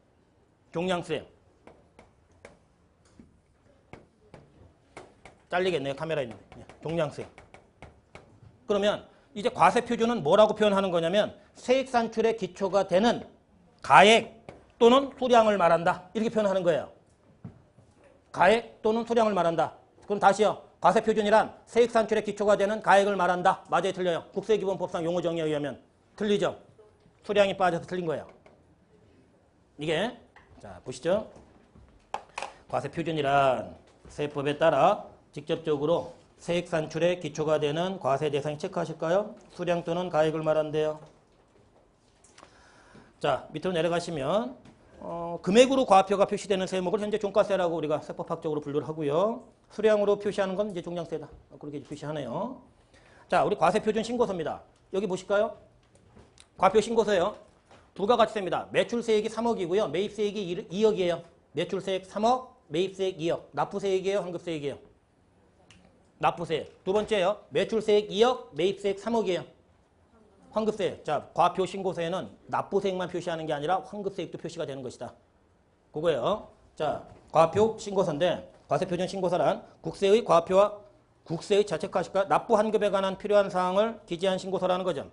Speaker 1: 종량세. 잘리겠네요. 카메라 있는데. 종량세. 그러면 이제 과세 표준은 뭐라고 표현하는 거냐면 세액 산출의 기초가 되는 가액 또는 소량을 말한다. 이렇게 표현하는 거예요. 가액 또는 소량을 말한다. 그럼 다시요. 과세 표준이란 세액 산출의 기초가 되는 가액을 말한다. 맞아요, 틀려요? 국세기본법상 용어 정의에 의하면 틀리죠. 소량이 빠져서 틀린 거예요. 이게 자 보시죠. 과세 표준이란 세법에 따라 직접적으로 세액 산출의 기초가 되는 과세 대상이 체크하실까요? 수량 또는 가액을 말한대요. 자, 밑으로 내려가시면 금액으로 과표가 표시되는 세목을 현재 종가세라고 우리가 세법학적으로 분류를 하고요. 수량으로 표시하는 건 이제 종량세다. 그렇게 표시하네요. 자, 우리 과세표준 신고서입니다. 여기 보실까요? 과표 신고서예요. 부가가치세입니다. 매출세액이 3억이고요. 매입세액이 2억이에요. 매출세액 3억, 매입세액 2억. 납부세액이에요, 환급세액이에요? 납부세액. 두 번째요. 매출세액 2억, 매입세액 3억이에요. 환급세액. 자, 과표 신고서에는 납부세액만 표시하는 게 아니라 환급세액도 표시가 되는 것이다. 그거예요. 자, 과표 신고서인데 과세표준 신고서란 국세의 과표와 국세의 자체과시가 납부 환급에 관한 필요한 사항을 기재한 신고서라는 거죠.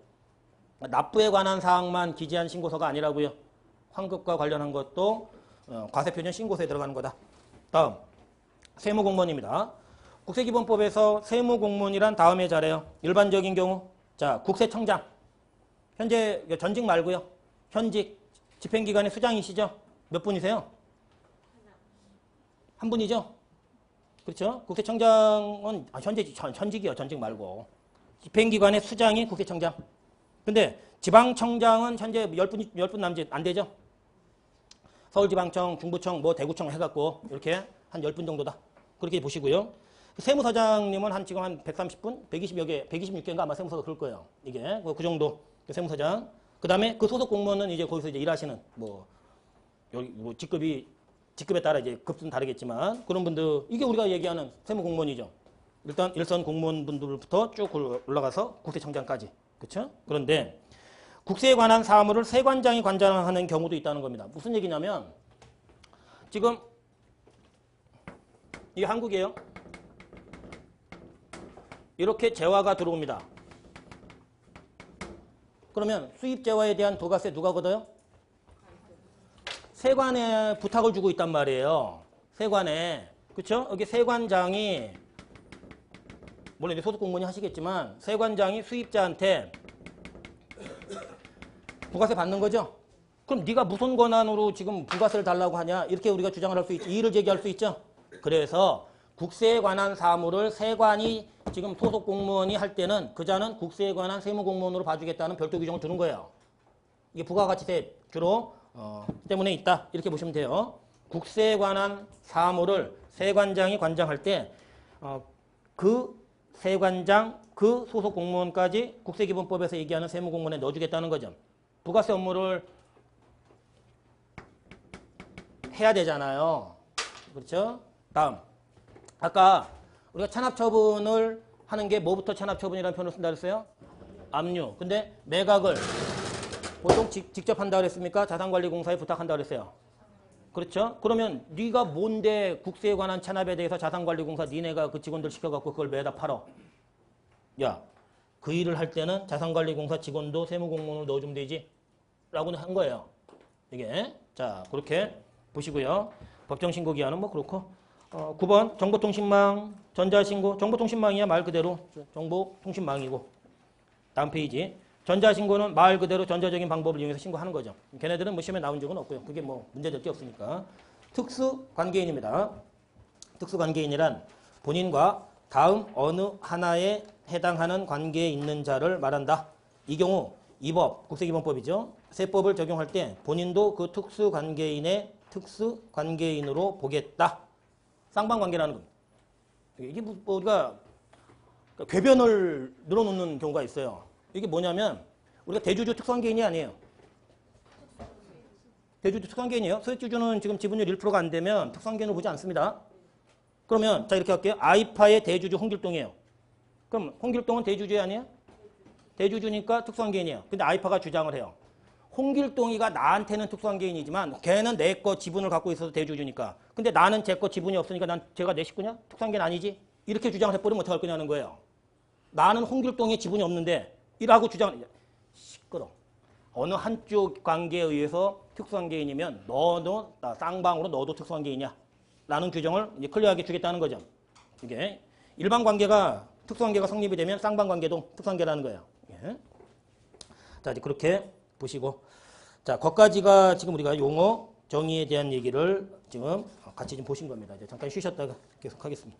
Speaker 1: 납부에 관한 사항만 기재한 신고서가 아니라고요. 환급과 관련한 것도 과세표준 신고서에 들어가는 거다. 다음, 세무공무원입니다. 국세기본법에서 세무공무원이란 다음에 잘해요. 일반적인 경우, 자, 국세청장. 현재 전직 말고요. 현직 집행기관의 수장이시죠? 몇 분이세요? 한 분이죠? 그렇죠? 국세청장은 현재 전직이요. 전직 말고. 집행기관의 수장이 국세청장. 근데 지방청장은 현재 10분 남짓 안 되죠? 서울지방청, 중부청, 뭐 대구청 해갖고 이렇게 한 10분 정도다. 그렇게 보시고요. 세무서장님은 지금 한 130분? 120여 개, 126개인가 아마 세무서가 그럴 거예요. 이게. 그 정도 세무서장. 그 다음에 그 소속 공무원은 이제 거기서 이제 일하시는 직급에 따라 이제 급수는 다르겠지만 그런 분들, 이게 우리가 얘기하는 세무공무원이죠. 일단 일선 공무원분들부터 쭉 올라가서 국세청장까지. 그렇죠? 그런데 국세에 관한 사무를 세관장이 관장하는 경우도 있다는 겁니다. 무슨 얘기냐면 지금 이게 한국이에요. 이렇게 재화가 들어옵니다. 그러면 수입 재화에 대한 부가세 누가 걷어요? 세관에 부탁을 주고 있단 말이에요. 세관에. 그렇죠? 여기 세관장이 물론 이제 소속 공무원이 하시겠지만 세관장이 수입자한테 부가세 받는 거죠. 그럼 네가 무슨 권한으로 지금 부가세를 달라고 하냐? 이렇게 우리가 주장을 할 수 있죠. 이의를 제기할 수 있죠. 그래서 국세에 관한 사무를 세관이 지금 소속 공무원이 할 때는 그자는 국세에 관한 세무공무원으로 봐주겠다는 별도 규정을 두는 거예요. 이게 부가가치세 주로 때문에 있다. 이렇게 보시면 돼요. 국세에 관한 사무를 세관장이 관장할 때 그 세관장, 그 소속 공무원까지 국세기본법에서 얘기하는 세무공무원에 넣어주겠다는 거죠. 부가세 업무를 해야 되잖아요. 그렇죠? 다음. 아까 우리가 찬합처분을 하는 게 뭐부터 찬합처분이라는 표현을 쓴다 그랬어요? 압류. 근데 매각을 보통 직접 한다 그랬습니까? 자산관리공사에 부탁한다 그랬어요. 그렇죠? 그러면 네가 뭔데 국세에 관한 찬합에 대해서 자산관리공사 니네가 그 직원들 시켜갖고 그걸 매다 팔어. 야, 그 일을 할 때는 자산관리공사 직원도 세무공무원으로 넣어주면 되지. 라고는 한 거예요. 이게. 자, 그렇게 보시고요. 법정신고기한은 뭐 그렇고. 9번 정보통신망, 전자신고. 정보통신망이야 말 그대로 정보통신망이고. 다음 페이지. 전자신고는 말 그대로 전자적인 방법을 이용해서 신고하는 거죠. 걔네들은 뭐 시험에 나온 적은 없고요. 그게 뭐 문제될 게 없으니까. 특수관계인입니다. 특수관계인이란 본인과 다음 어느 하나에 해당하는 관계에 있는 자를 말한다. 이 경우 이 법, 국세기본법이죠. 세법을 적용할 때 본인도 그 특수관계인의 특수관계인으로 보겠다. 쌍방관계라는 겁니다. 이게 뭐 우리가 궤변을 늘어놓는 경우가 있어요. 이게 뭐냐면 우리가 대주주 특수관계인이 아니에요. 대주주 특수관계인이에요. 소액주주는 지금 지분율 1%가 안 되면 특수관계인으로 보지 않습니다. 그러면 자 이렇게 할게요. 아이파의 대주주 홍길동이에요. 그럼 홍길동은 대주주 아니에요? 대주주니까 특수관계인이에요. 근데 아이파가 주장을 해요. 홍길동이가 나한테는 특수관계인이지만 걔는 내 거 지분을 갖고 있어서 대주주니까. 근데 나는 제 거 지분이 없으니까 제가 내 식구냐? 특수관계인 아니지? 이렇게 주장을 해버리면 어떡할 거냐는 거예요. 나는 홍길동의 지분이 없는데 이라고 주장을 시끄러. 어느 한쪽 관계에 의해서 특수관계인이면 너도 쌍방으로 너도 특수관계인이야. 라는 규정을 이제 클리어하게 주겠다는 거죠. 이게 일반 관계가 특수관계가 성립이 되면 쌍방관계도 특수관계라는 거예요. 예. 자 이제 그렇게 보시고 자 거기까지가 지금 우리가 용어 정의에 대한 얘기를 지금 같이 좀 보신 겁니다. 이제 잠깐 쉬셨다가 계속 하겠습니다.